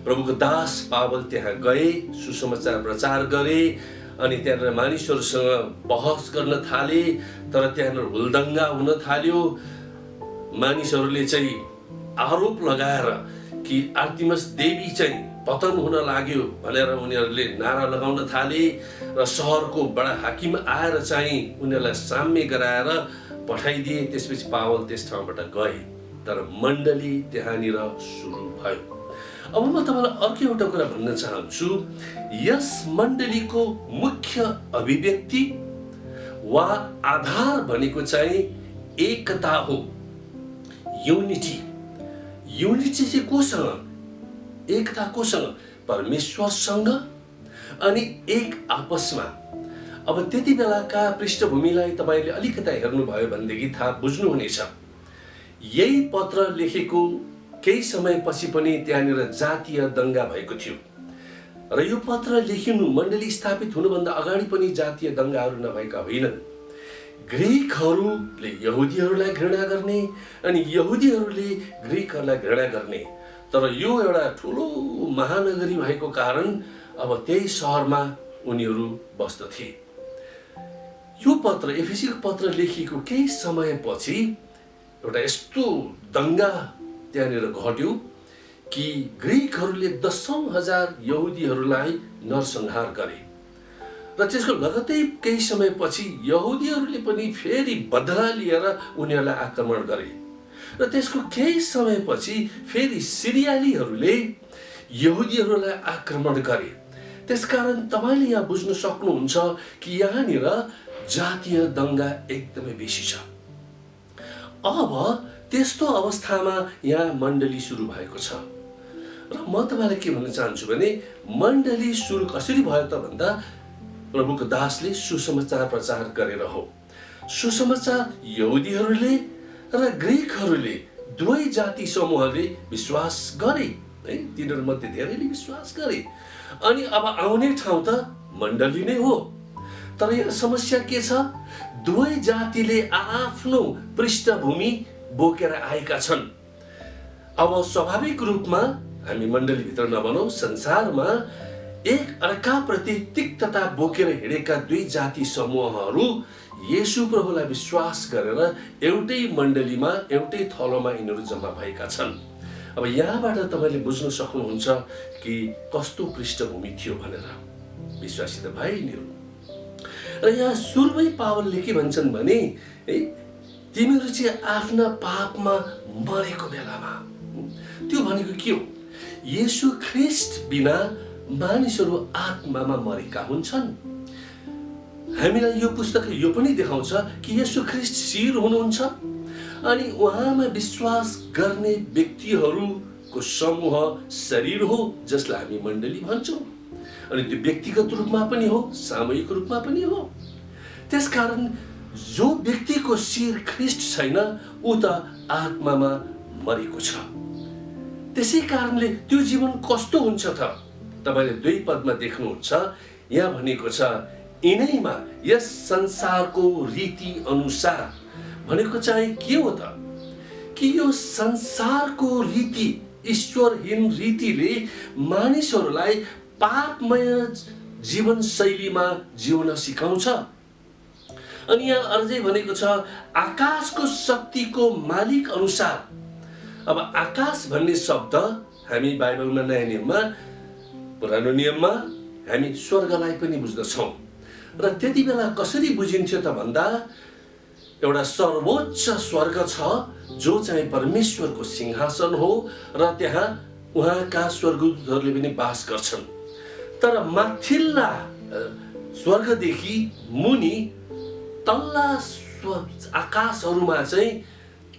प्रभुको दास पावल त्यहाँ गए, सुसमाचार प्रचार गरे अनि त्यहाँनिर मानिसहरूसँग बहस गर्न थाले। तर त्यहाँनिर हुलदङ्गा हुन थाल्यो। मानिसहरूले चाहिँ आरोप लगाएर कि आर्तिमस देवी चाहिँ पतन हुन लाग्यो भनेर उनीहरूले नारा लगाउन थाले र सहरको बडा हाकिम आएर चाहिँ उनीहरूलाई साम्य गराएर पठाइदिए। त्यसपछि पावल त्यस ठाउँबाट गए तर मण्डली त्यहाँनिर सुरु भयो। अब म तपाईँलाई अर्को एउटा कुरा भन्न चाहन्छु। यस मण्डलीको मुख्य अभिव्यक्ति वा आधार भनेको चाहिँ एकता हो, युनिटी। युनिटी चाहिँ कोसँग? एकता कोसँग? परमेश्वरसँग अनि एक आपसमा। अब त्यति बेलाका पृष्ठभूमिलाई तपाईँले अलिकता हेर्नुभयो भनेदेखि थाहा बुझ्नुहुनेछ। यही पत्र लेखेको केही समयपछि पनि त्यहाँनिर जातीय दङ्गा भएको थियो र यो पत्र लेखिनु मण्डली स्थापित हुनुभन्दा अगाडि पनि जातीय दङ्गाहरू नभएका होइनन्। ग्रिकहरूले यहुदीहरूलाई घृणा गर्ने अनि यहुदीहरूले ग्रिकहरूलाई घृणा गर्ने। तर यो एउटा ठुलो महानगरी भएको कारण अब त्यही सहरमा उनीहरू बस्दथे। यो पत्र एफिसीको पत्र लेखिएको केही समयपछि एउटा यस्तो दङ्गा त्यहाँनिर घट्यो कि ग्रिकहरूले 10,000 यहुदीहरूलाई नरसंहार गरे र त्यसको लगत्तै केही समयपछि यहुदीहरूले पनि फेरि बदला लिएर उनीहरूलाई आक्रमण गरे र त्यसको केही समयपछि फेरि सिरियालीहरूले यहुदीहरूलाई आक्रमण गरे। त्यसकारण तपाईँले यहाँ बुझ्न सक्नुहुन्छ कि यहाँनिर जातीय दङ्गा एकदमै बेसी छ। अब त्यस्तो अवस्थामा यहाँ मण्डली सुरु भएको छ र म तपाईँलाई के भन्न चाहन्छु भने मण्डली सुरु कसरी भयो त भन्दा प्रभुको दासले सुसमाचार प्रचार गरेर हो। सुसमाचार यहुदीहरूले र ग्रिकहरूले दुवै जाति समूहले विश्वास गरे है, तिनीहरूमध्ये धेरैले विश्वास गरे। अनि अब आउने ठाउँ त मण्डली नै हो। तर यहाँ समस्या के छ? दुवै जातिले आफ्नो पृष्ठभूमि बोकेर आएका छन्। अब स्वाभाविक रूपमा हामी मण्डलीभित्र नभनौँ, संसारमा एक अर्काप्रति तिक्तता बोकेर हिँडेका दुई जाति समूहहरू येशू प्रभुलाई विश्वास गरेर एउटै मण्डलीमा एउटै थलोमा यिनीहरू जम्मा भएका छन्। अब यहाँबाट तपाईले बुझ्न सक्नुहुन्छ कि कस्तो पृष्ठभूमि थियो भनेर विश्वासी त भाइ यिनीहरू। र यहाँ सुरुमै पावलले के भन्छन् भने है तिमीहरू चाहिँ आफ्ना पापमा मरेको बेलामा, त्यो भनेको के हो? येशू ख्रीष्ट बिना मानिसहरू आत्मामा मरेका हुन्छन्। हामीलाई यो पुस्तकले यो पनि देखाउँछ कि येशू ख्रीष्ट शिर हुनुहुन्छ अनि उहाँमा विश्वास गर्ने व्यक्तिहरूको समूह शरीर हो जसलाई हामी मण्डली भन्छौँ। अनि त्यो व्यक्तिगत रूपमा पनि हो, सामूहिक रूपमा पनि हो। त्यसकारण जो व्यक्तिको शिर ख्रीष्ट छैन ऊ त आत्मामा मरेको छ। त्यसै कारणले त्यो जीवन कस्तो हुन्छ त? तपाईले 2 पदमा देख्नुहुन्छ, यहाँ भनेको छ यिनैमा यस संसारको रीति अनुसार। भनेको चाहिँ के हो त? कि यो संसारको रीति, ईश्वरहीन रीतिले मानिसहरूलाई पापमय जीवन शैलीमा जिउन सिकाउँछ। अनि यहाँ अझै भनेको छ आकाशको शक्तिको मालिक अनुसार। अब आकाश भन्ने शब्द हामी बाइबलमा नयाँ नियममा, पुरानो नियममा हामी स्वर्गलाई पनि बुझ्दछौँ। र त्यति बेला कसरी बुझिन्थ्यो त भन्दा एउटा सर्वोच्च स्वर्ग छ जो चाहिँ परमेश्वरको सिंहासन हो र त्यहाँ उहाँका स्वर्गदूतहरूले पनि बास गर्छन्। तर माथिल्ला स्वर्गदेखि मुनि तल्ला आकाशहरूमा चाहिँ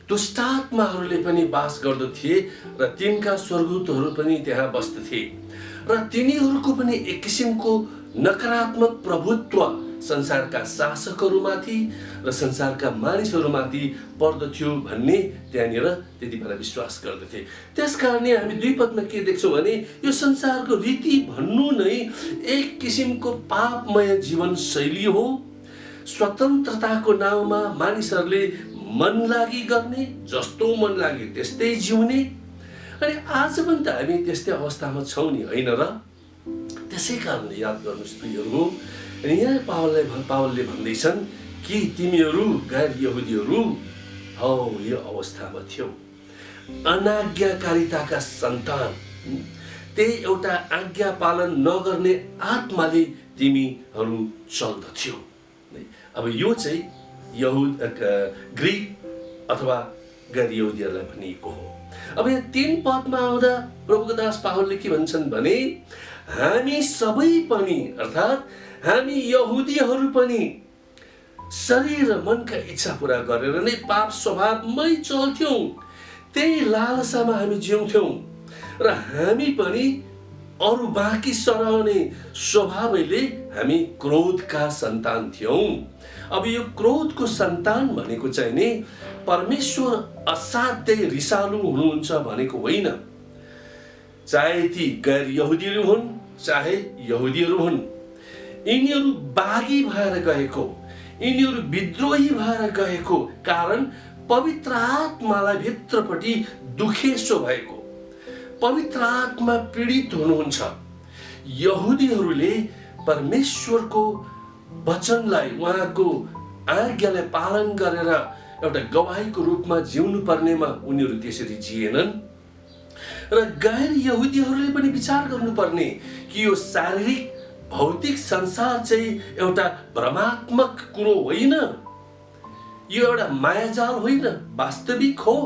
दुष्टात्माहरूले पनि बास गर्दथे र तिनका स्वर्गदूतहरू पनि त्यहाँ बस्दथे र तिनीहरूको पनि एक किसिमको नकारात्मक प्रभुत्व संसारका शासकहरूमाथि र संसारका मानिसहरूमाथि पर्दथ्यो भन्ने त्यहाँनिर त्यति बेला विश्वास गर्दथे। त्यसकारण हामी 2 पदमा के देख्छौँ भने यो संसारको रीति भन्नु नै एक किसिमको पापमय जीवन शैली हो। स्वतन्त्रताको नाउँमा मानिसहरूले मन लागि गर्ने, जस्तो मन लागि त्यस्तै जिउने। अनि आज पनि त हामी त्यस्तै अवस्थामा छौँ नि, होइन र? त्यसै कारणले याद गर्नुहोस् प्रियहरू, यहाँ पावलले भन्दैछन् कि तिमीहरू गैर यहुदीहरू हौ यो अवस्थामा थियौ, अनाज्ञाकारिताका सन्तान। त्यही एउटा आज्ञा पालन नगर्ने आत्माले तिमीहरू चल्दथ्यौ। अब यो चाहिँ ग्रीक अथवा गैर यहुदीहरूलाई भनिएको हो। अब यहाँ 3 पदमा आउँदा प्रभुको दास पावलले के भन्छन् भने हामी सबै पनि अर्थात् हामी यहुदीहरू पनि शरीर र मनका इच्छा पूरा गरेर नै पाप स्वभावमै चल्थ्यौँ, त्यही लालसामा हामी जिउँथ्यौँ र हामी पनि अरू बाँकी सराउने स्वभावैले हामी क्रोधका सन्तान थियौँ। अब यो क्रोधको सन्तान भनेको चाहिँ नि परमेश्वर असाध्यै रिसालु हुनुहुन्छ भनेको होइन। चाहे ती गैर यहुदीहरू हुन् चाहे यहुदीहरू हुन्, यिनीहरू बागी भएर गएको, यिनीहरू विद्रोही भएर गएको कारण पवित्र आत्मालाई भित्रपट्टि दुखेसो भएको, पवित्र आत्मा पीडित हुनुहुन्छ। यहुदीहरूले परमेश्वरको वचनलाई, उहाँको आज्ञालाई पालन गरेर एउटा गवाहीको रूपमा जिउनु पर्नेमा उनीहरू त्यसरी जिएनन्। र गैर यहुदीहरूले पनि विचार गर्नुपर्ने कि यो शारीरिक भौतिक संसार चाहिँ एउटा भ्रमात्मक कुरो होइन, यो एउटा मायाजाल होइन, वास्तविक हो।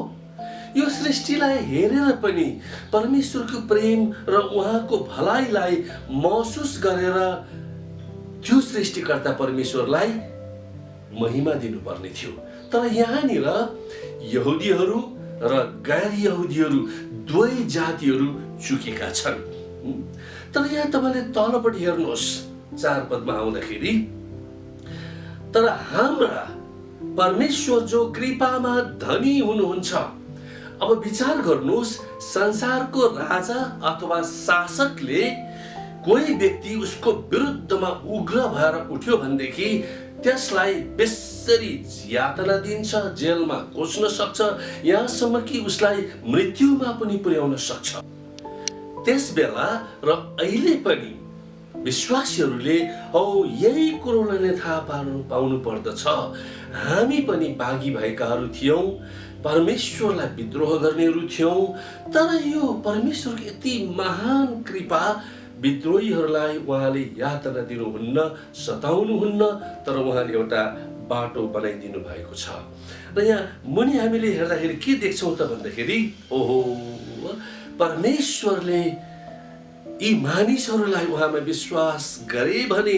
यो सृष्टिलाई हेरेर पनि परमेश्वरको प्रेम र उहाँको भलाइलाई महसुस गरेर त्यो सृष्टिकर्ता परमेश्वरलाई महिमा दिनुपर्ने थियो। तर यहाँनिर यहुदीहरू र गैर यहुदीहरू दुवै जातिहरू चुकेका छन्। तर यहाँ तपाईँले तलपट्टि हेर्नुहोस् 4 पदमा आउँदाखेरि, तर हाम्रा परमेश्वर जो कृपामा धनी हुनुहुन्छ। अब विचार गर्नुहोस्, संसारको राजा अथवा शासकले कोही व्यक्ति उसको विरुद्धमा उग्र भएर उठ्यो भनेदेखि त्यसलाई बेसरी यातना दिन्छ, जेलमा कोच्न सक्छ, यहाँसम्म कि उसलाई मृत्युमा पनि पुर्याउन सक्छ। त्यसबेला र अहिले पनि विश्वासीहरूले यही कुरोलाई नै थाहा पाउनु पर्दछ। हामी पनि बागी भएकाहरू थियौँ, परमेश्वरलाई विद्रोह गर्नेहरू थियौँ, तर यो परमेश्वरको यति महान कृपा विद्रोहीहरूलाई उहाँले यातना दिनुहुन्न, सताउनुहुन्न, तर उहाँले एउटा बाटो बनाइदिनु भएको छ। र यहाँ मुनि हामीले हेर्दाखेरि के देख्छौँ त भन्दाखेरि परमेश्वरले यी मानिसहरूलाई उहाँमा विश्वास गरे भने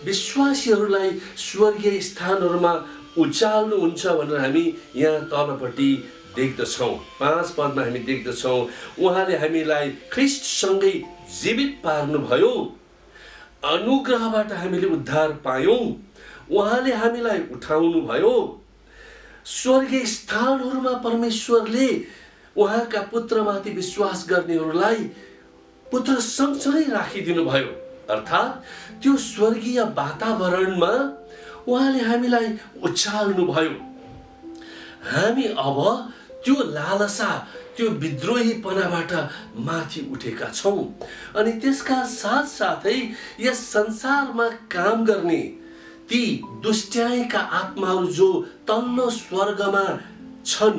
विश्वासीहरूलाई स्वर्गीय स्थानहरूमा उचाल्नुहुन्छ भनेर हामी यहाँ तलपट्टि देख्दछौँ। 5 पदमा हामी देख्दछौँ, उहाँले हामीलाई ख्रिस्टसँगै जीवित पार्नुभयो, अनुग्रहबाट हामीले उद्धार पायौँ, उहाँले हामीलाई उठाउनु भयो, स्वर्गीय स्थानहरूमा परमेश्वरले उहाँका पुत्रमाथि विश्वास गर्नेहरूलाई पुत्र सँगसँगै राखिदिनु भयो। अर्थात् त्यो स्वर्गीय वातावरणमा उहाँले हामीलाई उचाल्नु भयो। हामी अब त्यो लालसा, त्यो विद्रोहीपनाबाट माथि उठेका छौँ। अनि त्यसका साथसाथै यस संसारमा काम गर्ने ती दुष्ट्याएका आत्माहरू जो तल्लो स्वर्गमा छन्,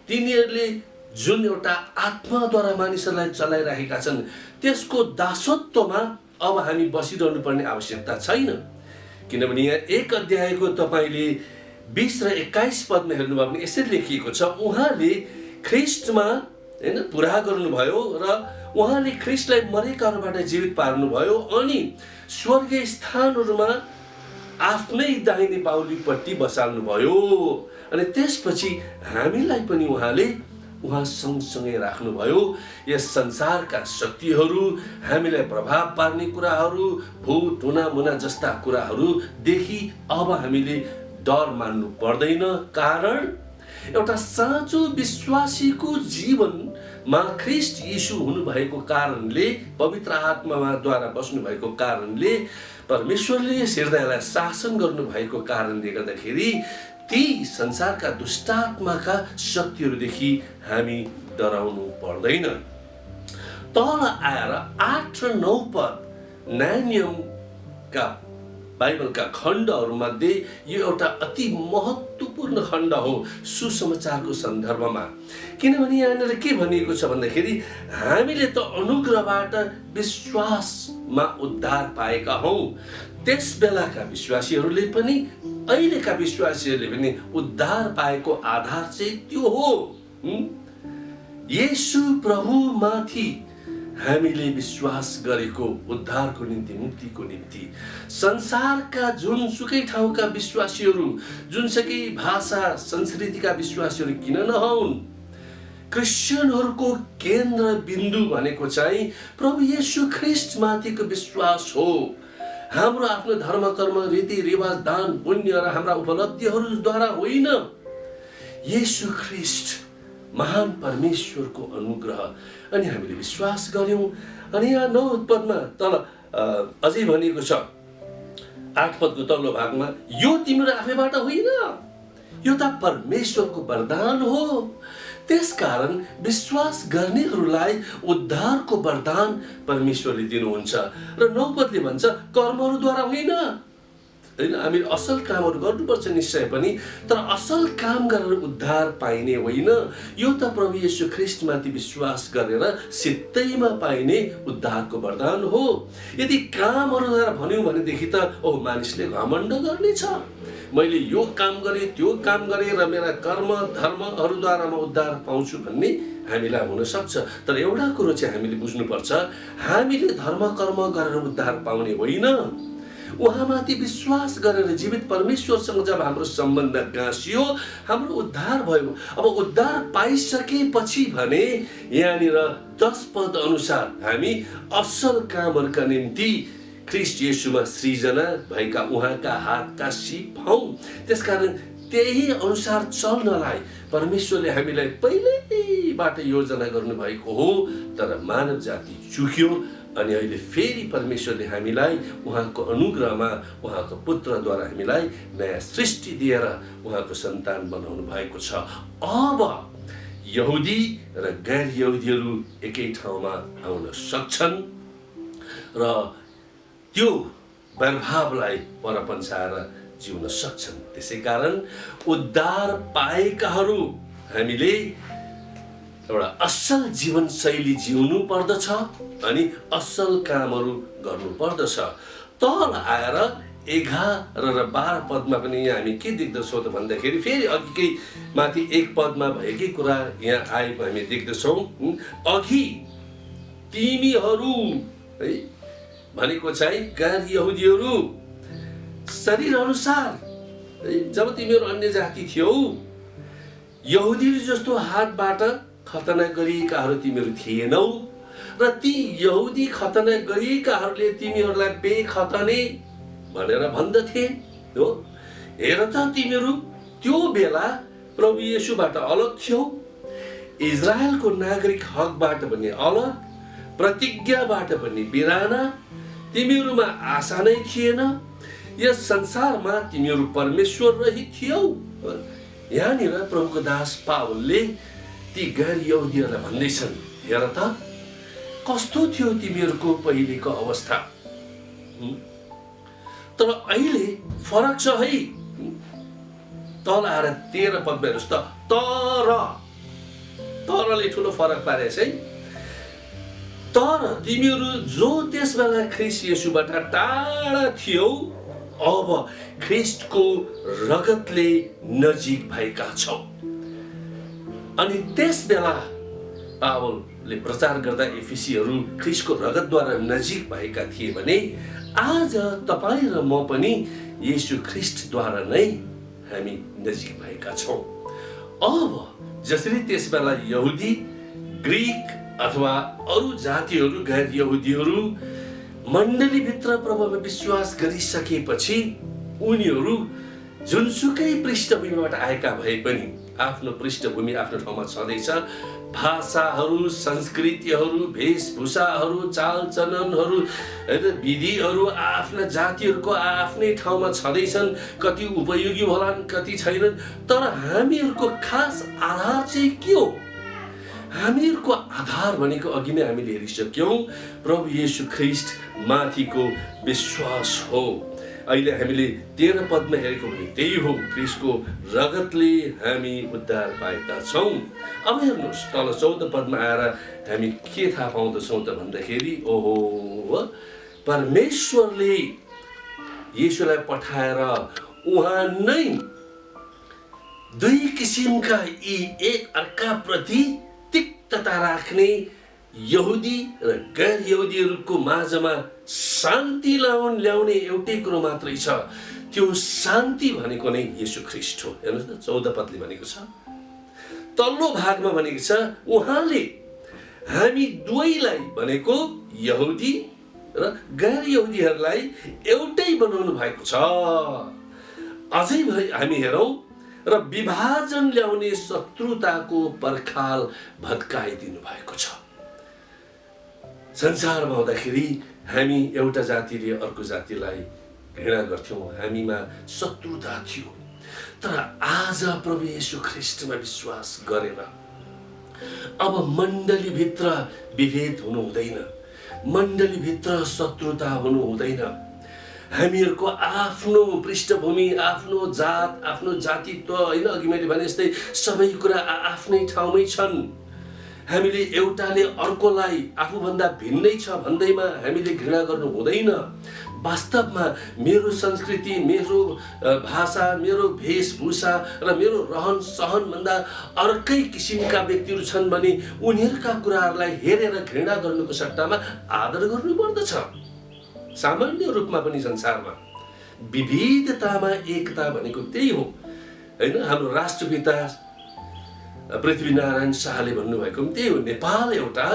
तिनीहरूले जुन एउटा आत्माद्वारा मानिसहरूलाई चलाइरहेका छन्, त्यसको दासत्वमा अब हामी बसिरहनु पर्ने आवश्यकता छैन। किनभने यहाँ 1 अध्यायको तपाईँले 20 र 21 पदमा हेर्नुभयो भने यसरी लेखिएको छ, उहाँले ख्रिस्टमा पुरा गर्नुभयो र उहाँले ख्रिस्टलाई मरेकाहरूबाट जीवित पार्नुभयो अनि स्वर्गीय स्थानहरूमा आफ्नै दाहिने बाहुलीपट्टि बसाल्नुभयो। अनि त्यसपछि हामीलाई पनि उहाँले उहाँ सँगसँगै राख्नुभयो। यस संसारका शक्तिहरू, हामीलाई प्रभाव पार्ने कुराहरू, भूत हुनामुना जस्ता कुराहरूदेखि अब हामीले डर मान्नु पर्दैन। कारण एउटा साँचो विश्वासीको जीवनमा ख्रिस्ट यीशु हुनुभएको कारणले, पवित्र आत्माद्वारा बस्नु भएको कारणले, परमेश्वरले यस हृदयलाई शासन गर्नुभएको कारणले गर्दाखेरि ती संसारका दुष्टात्माका शक्तिहरूदेखि हामी डराउनु पर्दैन। तल आएर 8 र 9 पद नयाँ नियमका बाइबलका खण्डहरूमध्ये यो एउटा अति महत्त्वपूर्ण खण्ड हो सुसमाचारको सन्दर्भमा। किनभने यहाँनिर के भनिएको छ भन्दाखेरि हामीले त अनुग्रहबाट विश्वासमा उद्धार पाएका हौँ। त्यस बेलाका विश्वासीहरूले पनि, अहिलेका विश्वासीहरूले पनि उद्धार पाएको आधार चाहिँ त्यो हो, येशू प्रभुमाथि हामीले विश्वास गरेको उद्धारको निम्ति, मुक्तिको निम्ति। संसारका जुनसुकै ठाउँका विश्वासीहरू, जुनसुकै भाषा संस्कृतिका विश्वासीहरू किन नहुन्, क्रिश्चियनहरूको केन्द्र बिन्दु भनेको चाहिँ प्रभु येशू ख्रिस्ट माथिको विश्वास हो। हाम्रो आफ्नो धर्म कर्म रीतिरिवाज दान पुण्य र हाम्रा उपलब्धिहरूद्वारा होइन, येशू ख्रिस्ट महान परमेश्वरको अनुग्रह। अनि हामीले विश्वास गर्यौं। अनि यहाँ 9 पदमा तल अझै भनिएको छ, 8 पदको तल्लो भागमा, यो तिम्रो आफैबाट होइन, यो त परमेश्वरको वरदान हो। त्यसकारण विश्वास गर्नेहरूलाई उद्धारको वरदान परमेश्वरले दिनुहुन्छ। र 9 पदले भन्छ, कर्महरूद्वारा होइन। हामी असल कामहरू गर्नुपर्छ निश्चय पनि, तर असल काम गरेर उद्धार पाइने होइन। यो त प्रभु येशू ख्रिस्टमाथि विश्वास गरेर सित्तैमा पाइने उद्धारको वरदान हो। यदि कामहरूद्वारा भन्यौँ भनेदेखि त मानिसले घमण्ड गर्नेछ, मैले यो काम गरेँ त्यो काम गरेँ र मेरा कर्म धर्महरूद्वारा म उद्धार पाउँछु भन्ने हामीलाई हुन सक्छ। तर एउटा कुरो चाहिँ हामीले बुझ्नुपर्छ, हामीले धर्म कर्म गरेर उद्धार पाउने होइन, उहाँमाथि विश्वास गरेर जीवित परमेश्वरसँग जब हाम्रो सम्बन्ध गाँसियो, हाम्रो उद्धार भयो। अब उद्धार पाइसकेपछि भने यहाँनिर 10 पद अनुसार हामी असल कामहरूका निम्ति ख्रिस्ट येशूमा सृजना भएका उहाँका हातका सिप हौं। त्यसकारण त्यही अनुसार चल्नलाई परमेश्वरले हामीलाई पहिल्यैबाट योजना गर्नुभएको हो। तर मानव जाति चुक्यो अनि अहिले फेरि परमेश्वरले हामीलाई उहाँको अनुग्रहमा, उहाँको पुत्रद्वारा हामीलाई नयाँ सृष्टि दिएर उहाँको सन्तान बनाउनु भएको छ। अब यहुदी र गैर यहुदीहरू एकै ठाउँमा आउन सक्छन् र त्यो वैरभावलाई पर पन्छाएर जिउन सक्छन्। त्यसैकारण उद्धार पाएकाहरू हामीले एउटा असल जीवनशैली जिउनु पर्दछ अनि असल कामहरू गर्नु पर्दछ। तल आएर 11 र 12 पदमा पनि यहाँ हामी के देख्दछौँ त भन्दाखेरि फेरि अघिकै माथि 1 पदमा भएकै कुरा यहाँ आएको हामी देख्दछौँ। अघि तिमीहरू है भनेको चाहिँ गैर यहुदीहरू शरीर अनुसार जब तिमीहरू अन्य जाति थियौ, यहुदीहरू जस्तो हातबाट खतना गरिएकाहरू तिमीहरू थिएनौ र ती यहुदी खतना गरिएकाहरूले तिमीहरूलाई बेखतने भनेर भन्दथे हो। हेर त तिमीहरू त्यो बेला प्रभु येशूबाट अलग थियौ, इजरायलको नागरिक हकबाट पनि अलग, प्रतिज्ञाबाट पनि बिराना, तिमीहरूमा आशा नै थिएन, यस संसारमा तिमीहरू परमेश्वर रहित थियौ। यहाँनिर प्रभुको दास पावलले ती गैर यहुदीहरूलाई भन्दैछन्, हेर त कस्तो थियो तिमीहरूको पहिलेको अवस्था, तर अहिले फरक छ है। तल आएर 13 पदमा हेर्नुहोस् त, तरले ठुलो फरक पारेछ है। तर तिमीहरू जो त्यस बेला ख्रीष्ट येशूबाट टाढा थियौ, अब ख्रीष्टको रगतले नजिक भएका छौ। अनि त्यस बेला पावलले प्रचार गर्दा एफिसीहरू ख्रीष्टको रगतद्वारा नजिक भएका थिए भने आज तपाईँ र म पनि येशू ख्रीष्टद्वारा नै हामी नजिक भएका छौँ। अब जसरी त्यस बेला यहुदी, ग्रीक अथवा अरू जातिहरू गैर यहुदीहरू मण्डलीभित्र प्रभुमा विश्वास गरिसकेपछि उनीहरू जुनसुकै पृष्ठभूमिबाट आएका भए पनि आफ्नो पृष्ठभूमि आफ्नो ठाउँमा छँदैछ। भाषाहरू, संस्कृतिहरू, वेशभूषाहरू, चालचलनहरू, विधिहरू आफ्ना जातिहरूको आफ्नै ठाउँमा छँदैछन्। कति उपयोगी होलान्, कति छैनन्, तर हामीहरूको खास आधार चाहिँ के हो? हामीहरूको आधार भनेको अघि नै हामीले हेरिसक्यौँ, प्रभु येशू ख्रीष्ट माथिको विश्वास हो। अहिले हामीले 13 पदमा हेरेको भने त्यही हो, ख्रीष्टको रगतले हामी उद्धार पाएका छौँ। अब हेर्नुहोस् तल 14 पदमा आएर हामी के थाहा पाउँदछौँ त भन्दाखेरि, ओहो परमेश्वरले येशूलाई पठाएर उहाँ नै दुई किसिमका यी एक अर्काप्रति तिक्तता राख्ने यहुदी र गैर यहुदीहरूको माझमा शान्ति ल्याउने एउटै कुरो मात्रै छ। त्यो शान्ति भनेको नै येशू ख्रीष्ट हो। हेर्नुहोस् न 14 पदले भनेको छ, तल्लो भागमा भनेको छ उहाँले हामी दुवैलाई भनेको यहुदी र गैर यहुदीहरूलाई एउटै बनाउनु भएको छ। अझै हामी हेरौँ र विभाजन ल्याउने शत्रुताको पर्खाल भत्काइदिनु भएको छ। संसारमा हुँदाखेरि हामी एउटा जातिले अर्को जातिलाई घृणा गर्थ्यौँ, हामीमा शत्रुता थियो। तर आज प्रभु येशू ख्रीष्टमा विश्वास गरेर अब मण्डलीभित्र विभेद हुनु हुँदैन, मण्डलीभित्र शत्रुता हुनु हुँदैन। हामीहरूको आफ्नो पृष्ठभूमि, आफ्नो जात, आफ्नो जातित्व होइन, अघि मैले भने जस्तै सबै कुरा आफ्नै ठाउँमै छन्। हामीले एउटाले अर्कोलाई आफूभन्दा भिन्नै छ भन्दैमा हामीले घृणा गर्नु हुँदैन। वास्तवमा मेरो संस्कृति, मेरो भाषा, मेरो वेशभूषा र मेरो रहन सहन भन्दा अर्कै किसिमका व्यक्तिहरू छन् भने उनीहरूका कुराहरूलाई हेरेर घृणा गर्नुको सट्टामा आदर गर्नु पर्दछ। सामान्य रूपमा पनि संसारमा विविधतामा एकता भनेको त्यही हो होइन। हाम्रो राष्ट्रपिता पृथ्वीनारायण शाहले भन्नुभएको पनि त्यही हो, नेपाल एउटा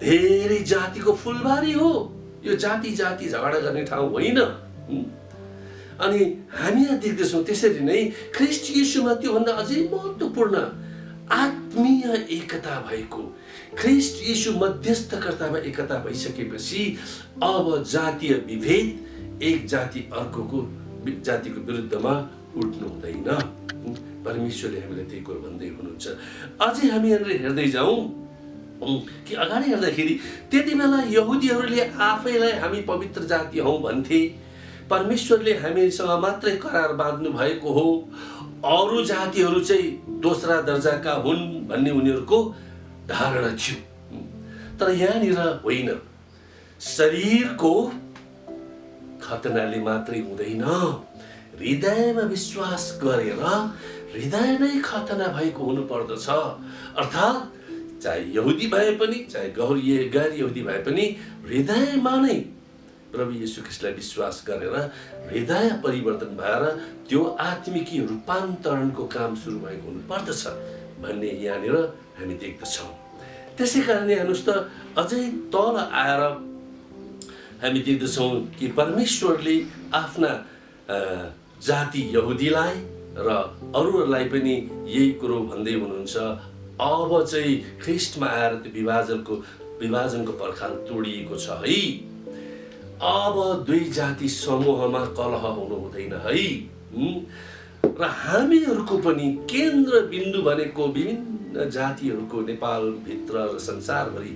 धेरै जातिको फुलबारी हो, यो जाति जाति झगडा गर्ने ठाउँ होइन। अनि हामी यहाँ देख्दछौँ त्यसरी नै ख्रीष्ट येशूमा त्योभन्दा अझै महत्त्वपूर्ण आत्मीय एकता भएको, ख्रीष्ट येशू मध्यस्थकर्तामा एकता भइसकेपछि अब जातीय विभेद, एक जाति अर्कोको जातिको विरुद्धमा उठ्नु हुँदैन। परमेश्वरले हामीलाई त्यही कुरो भन्दै हुनुहुन्छ। अझै हामी यहाँनिर हेर्दै जाउँ कि अगाडि हेर्दाखेरि त्यति बेला यहुदीहरूले आफैलाई हामी पवित्र जाति हौँ भन्थे। परमेश्वरले हामीसँग मात्रै करार बाँध्नु भएको हो, अरू जातिहरू चाहिँ दोस्रा दर्जाका हुन् भन्ने उनीहरूको धारणा थियो। तर यहाँनिर होइन, शरीरको खतनाले मात्रै हुँदैन, हृदयमा विश्वास गरेर हृदय नै खतना भएको हुनुपर्दछ। अर्थात् चाहे यहुदी भए पनि चाहे गैर यहुदी भए पनि हृदयमा नै प्रभु येशू ख्रीष्टलाई विश्वास गरेर हृदय परिवर्तन भएर त्यो आत्मिकी रूपान्तरणको काम सुरु भएको हुनुपर्दछ भन्ने यहाँनिर हामी देख्दछौँ। त्यसै कारणले हेर्नुहोस् त, अझै तल आएर हामी देख्दछौँ कि परमेश्वरले आफ्ना जाति यहुदीलाई र अरूहरूलाई पनि यही कुरो भन्दै हुनुहुन्छ, अब चाहिँ ख्रिस्टमा आएर त्यो विभाजनको पर्खाल तोडिएको छ है। अब दुई जाति समूहमा कलह हुनु हुँदैन है। र हामीहरूको पनि केन्द्र बिन्दु भनेको विभिन्न जातिहरूको नेपालभित्र र संसारभरि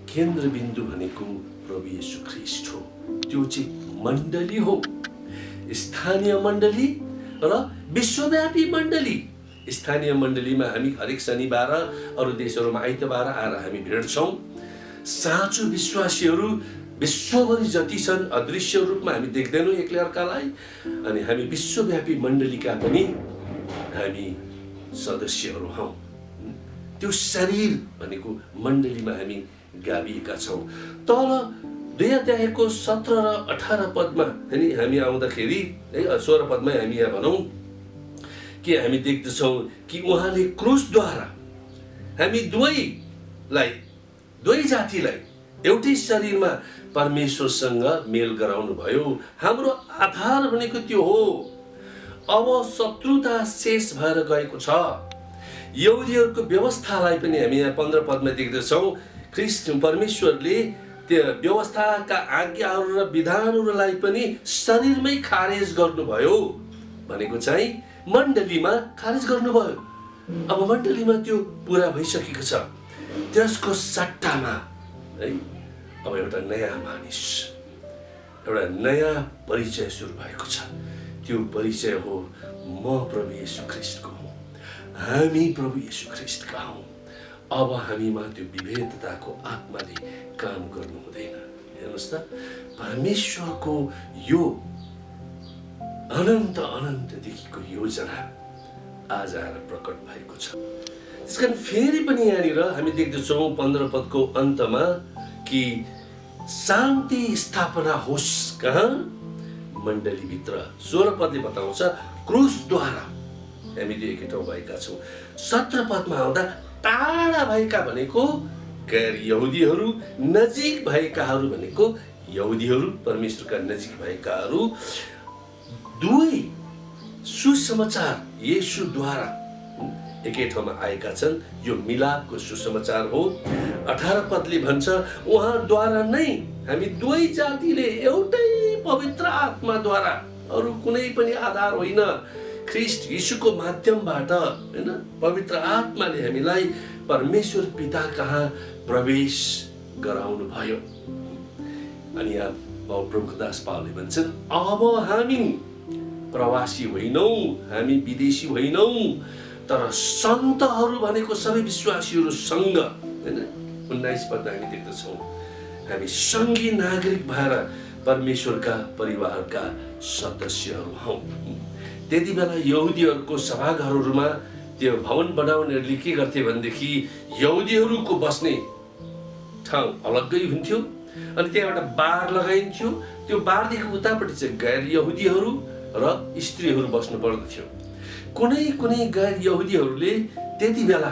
केन्द्र बिन्दु भनेको प्रभु येशू ख्रिस्ट हो। त्यो चाहिँ मण्डली हो, स्थानीय मण्डली र विश्वव्यापी मण्डली। स्थानीय मण्डलीमा हामी हरेक शनिबार अरू देशहरूमा आइतबार आएर हामी भेट्छौँ। साँचो विश्वासीहरू विश्वभरि जति छन् अदृश्य रूपमा हामी देख्दैनौँ एक्लै अर्कालाई, अनि हामी विश्वव्यापी मण्डलीका पनि हामी सदस्यहरू हौँ। त्यो शरीर भनेको मण्डलीमा हामी गाभिएका छौँ। तल 2 अध्यायको 17 र 18 पदमा हामी आउँदाखेरि 16 पदमै हामी यहाँ भनौँ कि हामी देख्दछौँ कि उहाँले क्रुसद्वारा हामी दुवै जातिलाई एउटै शरीरमा परमेश्वरसँग मेल गराउनु भयो। हाम्रो आधार भनेको त्यो हो। अब शत्रुता शेष भएर गएको छ। यहुदीहरूको व्यवस्थालाई पनि हामी यहाँ 15 पदमा देख्दछौँ, ख्रिस्ट परमेश्वरले त्यो व्यवस्थाका आज्ञाहरू र विधानहरूलाई पनि शरीरमै खारेज गर्नुभयो भनेको चाहिँ मण्डलीमा खारेज गर्नुभयो। अब मण्डलीमा त्यो पुरा भइसकेको छ। त्यसको सट्टामा है अब एउटा नयाँ मानिस, एउटा नयाँ परिचय सुरु भएको छ। त्यो परिचय हो म प्रभु येशू ख्रिस्टको हुँ, हामी प्रभु येशू ख्रिस्टका हौँ। अब हामीमा त्यो विभेदताको आत्माले काम गर्नु हुँदैन। हेर्नुहोस् त, परमेश्वरको यो अनन्तदेखिको योजना आज आएर प्रकट भएको छ। त्यसकारण फेरि पनि यहाँनिर हामी देख्दछौँ 15 पदको अन्तमा कि शान्ति स्थापना होस् कहाँ? मण्डलीभित्र। 16 पदले बताउँछ क्रुसद्वारा हामी त्यो एकै ठाउँ भएका छौँ। 17 पदमा आउँदा टाढा भएका भनेको गैर यहुदीहरू, नजिक भएकाहरू भनेको यहुदीहरू, परमेश्वरका नजिक भएकाहरू दुवै सुसमाचार येशूद्वारा एकै ठाउँमा आएका छन्। यो मिलापको सुसमाचार हो। 18 पदले भन्छ उहाँद्वारा नै हामी दुवै जातिले एउटै पवित्र आत्माद्वारा, अरू कुनै पनि आधार होइन, ख्रिस्ट यीशुको माध्यमबाट हैन पवित्र आत्माले हामीलाई परमेश्वर पिता कहाँ प्रवेश गराउनु भयो। अनि यहाँ प्रभुको दास पावलले भन्छन् अब हामी प्रवासी होइनौँ, हामी विदेशी होइनौँ, तर सन्तहरू भनेको सबै विश्वासीहरूसँग हैन 19 पदमा हामी देख्दछौँ हामी सङ्घीय नागरिक भएर परमेश्वरका परिवारका सदस्यहरू हौँ। त्यति बेला यहुदीहरूको सभाघरहरूमा त्यो भवन बनाउनेहरूले के गर्थे भनेदेखि यहुदीहरूको बस्ने ठाउँ अलग्गै हुन्थ्यो, अनि त्यहाँ एउटा बार लगाइन्थ्यो। त्यो बारदेखि उतापट्टि चाहिँ गैर यहुदीहरू र स्त्रीहरू बस्नु पर्दथ्यो। कुनै गैर यहुदीहरूले त्यति बेला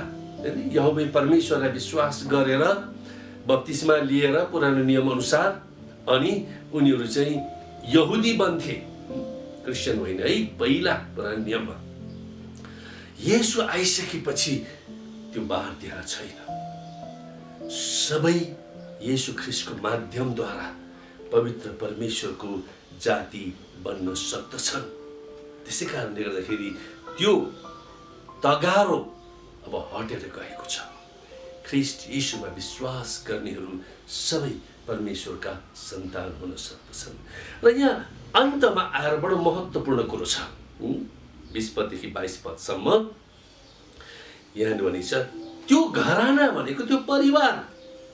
यहोवा परमेश्वरलाई विश्वास गरेर बप्तिस्मा लिएर पुरानो नियम अनुसार अनि उनीहरू चाहिँ यहुदी बन्थे, क्रिस्चियन होइन है। पहिला पुरानो नियममा येशू आइसकेपछि त्यो बार त्यहाँ छैन। सबै येशू ख्रिस्टको माध्यमद्वारा पवित्र परमेश्वरको जाति बन्न सक्दछन्। त्यसै कारणले गर्दाखेरि त्यो तगारो अब हटेर गएको छ। ख्रीष्ट यीशुमा विश्वास गर्नेहरू सबै परमेश्वरका सन्तान हुन सक्दछन्। र यहाँ अन्तमा आएर बडो महत्त्वपूर्ण कुरो छ। 20 पददेखि 22 पदसम्म यहाँ भनिन्छ त्यो घराना भनेको त्यो परिवार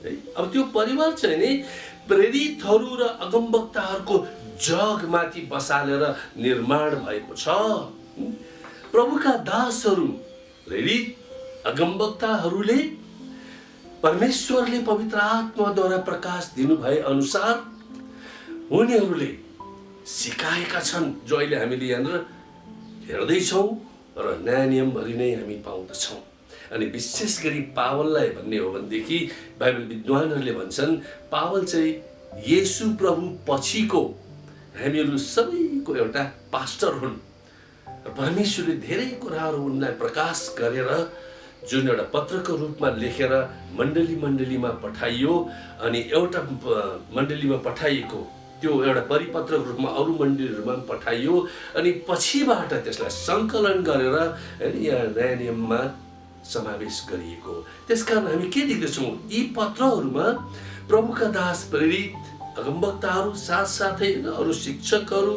है। अब त्यो परिवार चाहिँ नि प्रेरितहरू र अगमवक्ताहरूको जगमाथि बसालेर निर्माण भएको छ। प्रभुका दासहरू प्रेरित अगमवक्ताहरूले परमेश्वरले पवित्र आत्माद्वारा प्रकाश दिनुभए अनुसार उनीहरूले सिकाएका छन्, जो अहिले हामीले यहाँनिर हेर्दैछौँ र नयाँ नियमभरि नै हामी पाउँदछौँ। अनि विशेष गरी पावललाई भन्ने हो भनेदेखि बाइबल विद्वानहरूले भन्छन् पावल चाहिँ येशू प्रभु पछिको हामीहरू सबैको एउटा पास्टर हुन्। परमेश्वरले धेरै कुराहरू उनलाई प्रकाश गरेर जुन एउटा पत्रको रूपमा लेखेर मण्डलीमा पठाइयो अनि एउटा मण्डलीमा पठाइएको त्यो एउटा परिपत्रको रूपमा अरू मण्डलीहरूमा पठाइयो अनि पछिबाट त्यसलाई सङ्कलन गरेर यहाँ नयाँ नियममा समावेश गरिएको। त्यसकारण हामी के देख्दछौँ यी पत्रहरूमा प्रभुका दास प्रेरित अगमवक्ताहरू साथसाथै अरू शिक्षकहरू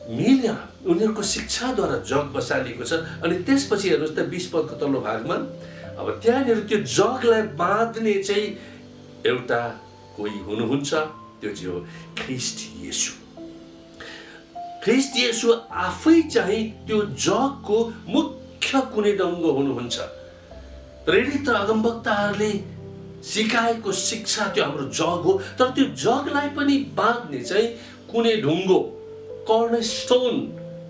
मिलेर उनीहरूको शिक्षाद्वारा जग बसालिएको छ। अनि त्यसपछि हेर्नुहोस् त 20 पदको तल्लो भागमा अब त्यहाँनिर त्यो जगलाई बाँध्ने चाहिँ एउटा कोही हुनुहुन्छ, त्यो चाहिँ हो ख्रीष्ट येशू। ख्रीष्ट येशू आफै चाहिँ त्यो जगको मुख्य कुनै ढङ्ग हुनुहुन्छ। प्रेरित र अगमवक्ताहरूले सिकाएको शिक्षा त्यो हाम्रो जग हो, तर त्यो जगलाई पनि बाँध्ने चाहिँ कुनै ढुङ्गो कर्नरस्टोन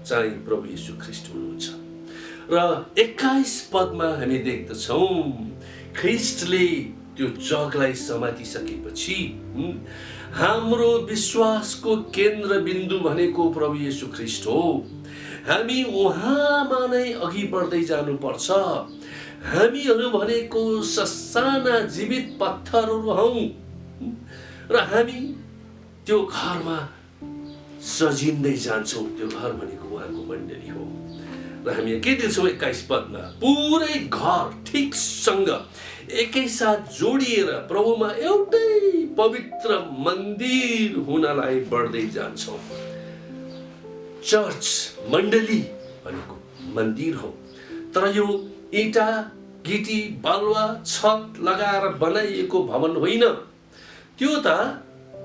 चाहिँ प्रभु येशू ख्रीष्ट हुनुहुन्छ। र 21 पदमा हामी देख्दछौँ ख्रीष्टले त्यो जगलाई समातिसकेपछि हाम्रो विश्वासको केन्द्रबिन्दु भनेको प्रभु येशू ख्रीष्ट हो। हामी उहाँमा नै अघि बढ्दै जानुपर्छ। हामीहरू भनेको ससाना जीवित पत्थरहरू हौँ र हामी त्यो घरमा सजिँदै जान्छौँ। त्यो घर भनेको उहाँको मण्डली हो। र हामी के देख्छौँ 21 पदमा पुरै घर ठिकसँग एकैसाथ जोडिएर प्रभुमा एउटै पवित्र मन्दिर हुनलाई बढ्दै जान्छौँ। चर्च मण्डली भनेको मन्दिर हो, तर यो इँटा गिटी बालुवा छत लगाएर बनाइएको भवन होइन। त्यो त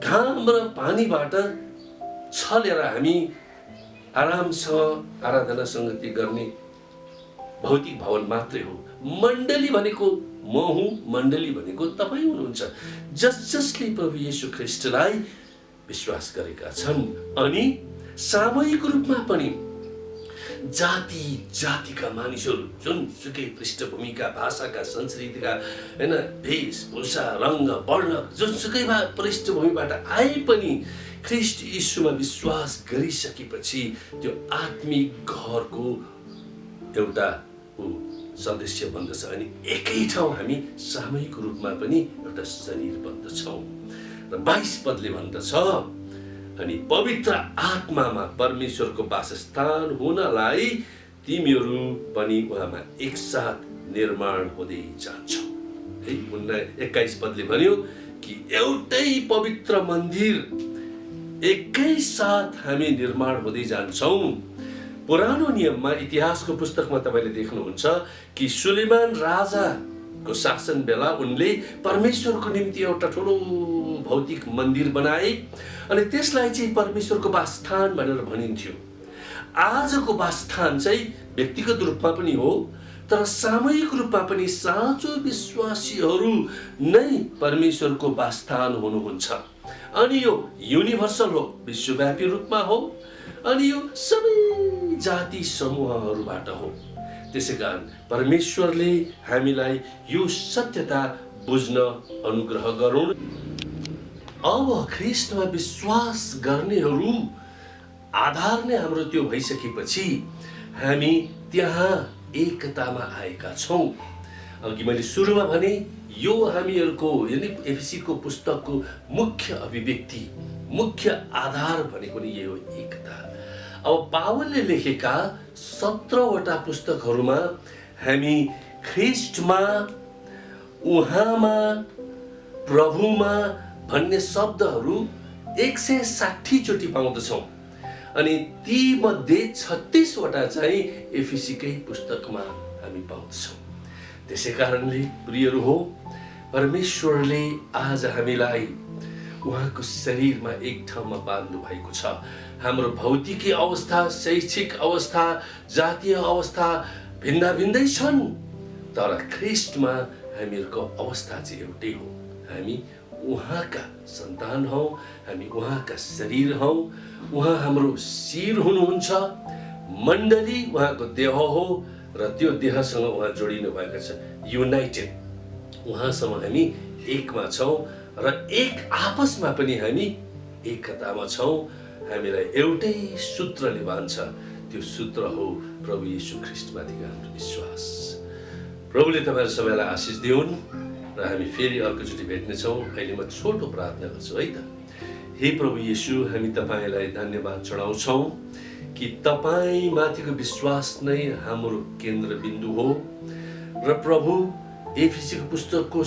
घाम र पानीबाट छलेर हामी आरामसँग आराधना सङ्गति गर्ने भौतिक भवन मात्रै हो। मण्डली भनेको म हुँ, मण्डली भनेको तपाईँ हुनुहुन्छ, जसले प्रभु येशू ख्रीष्टलाई विश्वास गरेका छन्। अनि सामूहिक रूपमा पनि जाति जातिका मानिसहरू जुनसुकै पृष्ठभूमिका भाषाका संस्कृतिका होइन वेशभूषा रङ्ग वर्ण जुनसुकै पृष्ठभूमिबाट आए पनि ख्रीष्ट यीशुमा विश्वास गरिसकेपछि त्यो आत्मिक घरको एउटा सदस्य बन्दछ। अनि एकै ठाउँ हामी सामूहिक रूपमा पनि एउटा शरीर बन्दछौँ। र 22 पदले भन्दछ अनि पवित्र आत्मामा परमेश्वरको वासस्थान हुनलाई तिमीहरू पनि उहाँमा एकसाथ निर्माण हुँदै जान्छौ। है 21 पदले भन्यो कि एउटै पवित्र मन्दिर एकै साथ हामी निर्माण हुँदै जान्छौँ। पुरानो नियममा इतिहासको पुस्तकमा तपाईँले देख्नुहुन्छ कि सुलेमान राजाको शासन बेला उनले परमेश्वरको निम्ति एउटा ठुलो भौतिक मन्दिर बनाए अनि त्यसलाई चाहिँ परमेश्वरको वासस्थान भनेर भनिन्थ्यो। आजको वासस्थान चाहिँ व्यक्तिगत रूपमा पनि हो, तर सामूहिक रूपमा पनि साँचो विश्वासीहरू नै परमेश्वरको वासस्थान हुनुहुन्छ। अनि यो युनिभर्सल हो, विश्वव्यापी रूपमा हो, अनि यो सबै जाति समूहहरूबाट हो। त्यसैकारण परमेश्वरले हामीलाई यो सत्यता बुझ्न अनुग्रह गरून्। अब ख्रीष्टमा विश्वास गर्नेहरू आधार नै हाम्रो त्यो भइसकेपछि हामी त्यहाँ एकतामा आएका छौँ। अघि मैले सुरुमा भने यो हामीहरूको यानी एफएसीको पुस्तकको मुख्य अभिव्यक्ति मुख्य आधार भनेको नि यही हो, एकता। अब पावलले लेखेका 17 वटा पुस्तकहरूमा हामी ख्रीष्टमा उहाँमा प्रभुमा भन्ने शब्दहरू 160 चोटि पाउँदछौँ अनि ती मध्ये 36 वटा चाहिँ एफिसीकै पुस्तकमा हामी पाउँदछौँ। त्यसै कारणले प्रियहरू हो, परमेश्वरले आज हामीलाई उहाँको शरीरमा एक ठाउँमा बाँध्नु भएको छ। हाम्रो भौतिकी अवस्था, शैक्षिक अवस्था, जातीय अवस्था भिन्दा भिन्दै छन्, तर ख्रिस्टमा हामीहरूको अवस्था चाहिँ एउटै हो। हामी उहाँका सन्तान हौ, हामी उहाँका शरीर हौ, उहाँ हाम्रो शिर हुनुहुन्छ, मण्डली उहाँको देह हो र त्यो देहसँग उहाँ जोडिनु भएको छ, युनाइटेड। उहाँसँग हामी एकमा छौँ र एक आपसमा पनि हामी एकतामा छौँ। हामीलाई एउटै सूत्रले बाँध्छ, त्यो सूत्र हो प्रभु येशू ख्रिस्टमाथिको हाम्रो विश्वास। प्रभुले तपाईँहरू सबैलाई आशिष दिउन् र हामी फेरि अर्कोचोटि भेट्नेछौँ। अहिले म छोटो प्रार्थना गर्छु है त। हे प्रभु येशू, हामी तपाईँलाई धन्यवाद चढाउँछौँ कि तपाईँ माथिको विश्वास नै हाम्रो केन्द्रबिन्दु हो र प्रभु एफिसीको पुस्तकको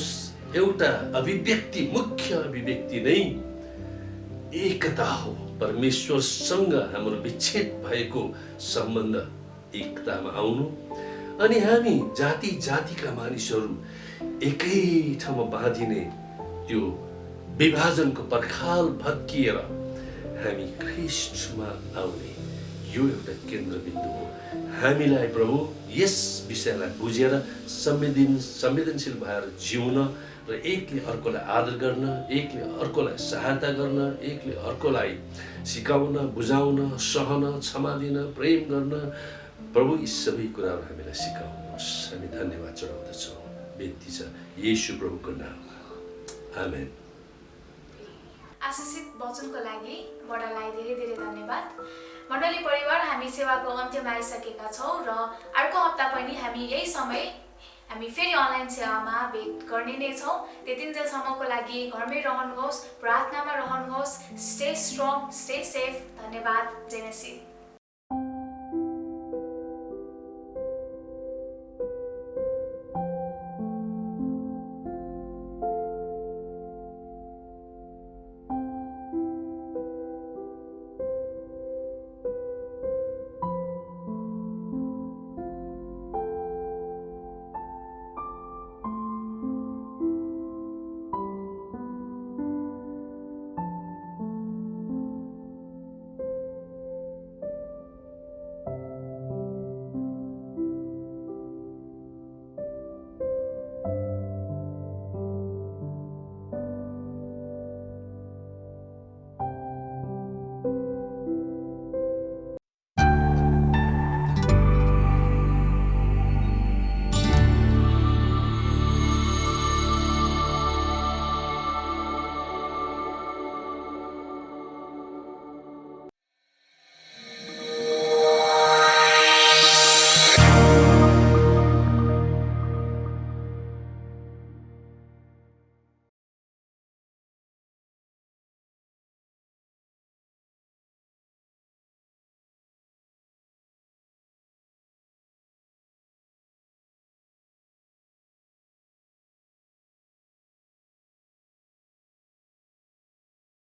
एउटा अभिव्यक्ति, मुख्य अभिव्यक्ति नै एकता हो। परमेश्वरसँग हाम्रो विच्छेद भएको सम्बन्ध एकतामा आउनु अनि हामी जाति जातिका मानिसहरू एकै ठाउँमा बाँधिने त्यो विभाजनको पर्खाल भत्किएर हामी ख्रिस्टमा आउने यो एउटा केन्द्रबिन्दु हो। हामीलाई प्रभु यस विषयलाई बुझेर संवेदनशील भएर जिउन र एकले अर्कोलाई आदर गर्न, एकले अर्कोलाई सहायता गर्न, एकले अर्कोलाई सिकाउन, बुझाउन, सहन, क्षमा दिन, प्रेम गर्न, प्रभु यी सबै कुराहरू हामीलाई सिकाउनुहोस्। हामी धन्यवाद चढाउँदछौँ। बिन्ती छ येशू प्रभुको नाममा, आमेन। आशिषित वचनको लागि बडालाई धेरै धेरै धन्यवाद। मण्डली परिवार, हामी सेवाको अन्त्यमा आइसकेका छौँ र अर्को हप्ता पनि हामी यही समय हामी फेरि अनलाइन सेवामा भेट गर्ने नै छौँ। त्यतिन्जेलसम्मको लागि घरमै रहनुहोस्, प्रार्थनामा रहनुहोस्। Stay strong, stay safe. धन्यवाद। जय मसीह।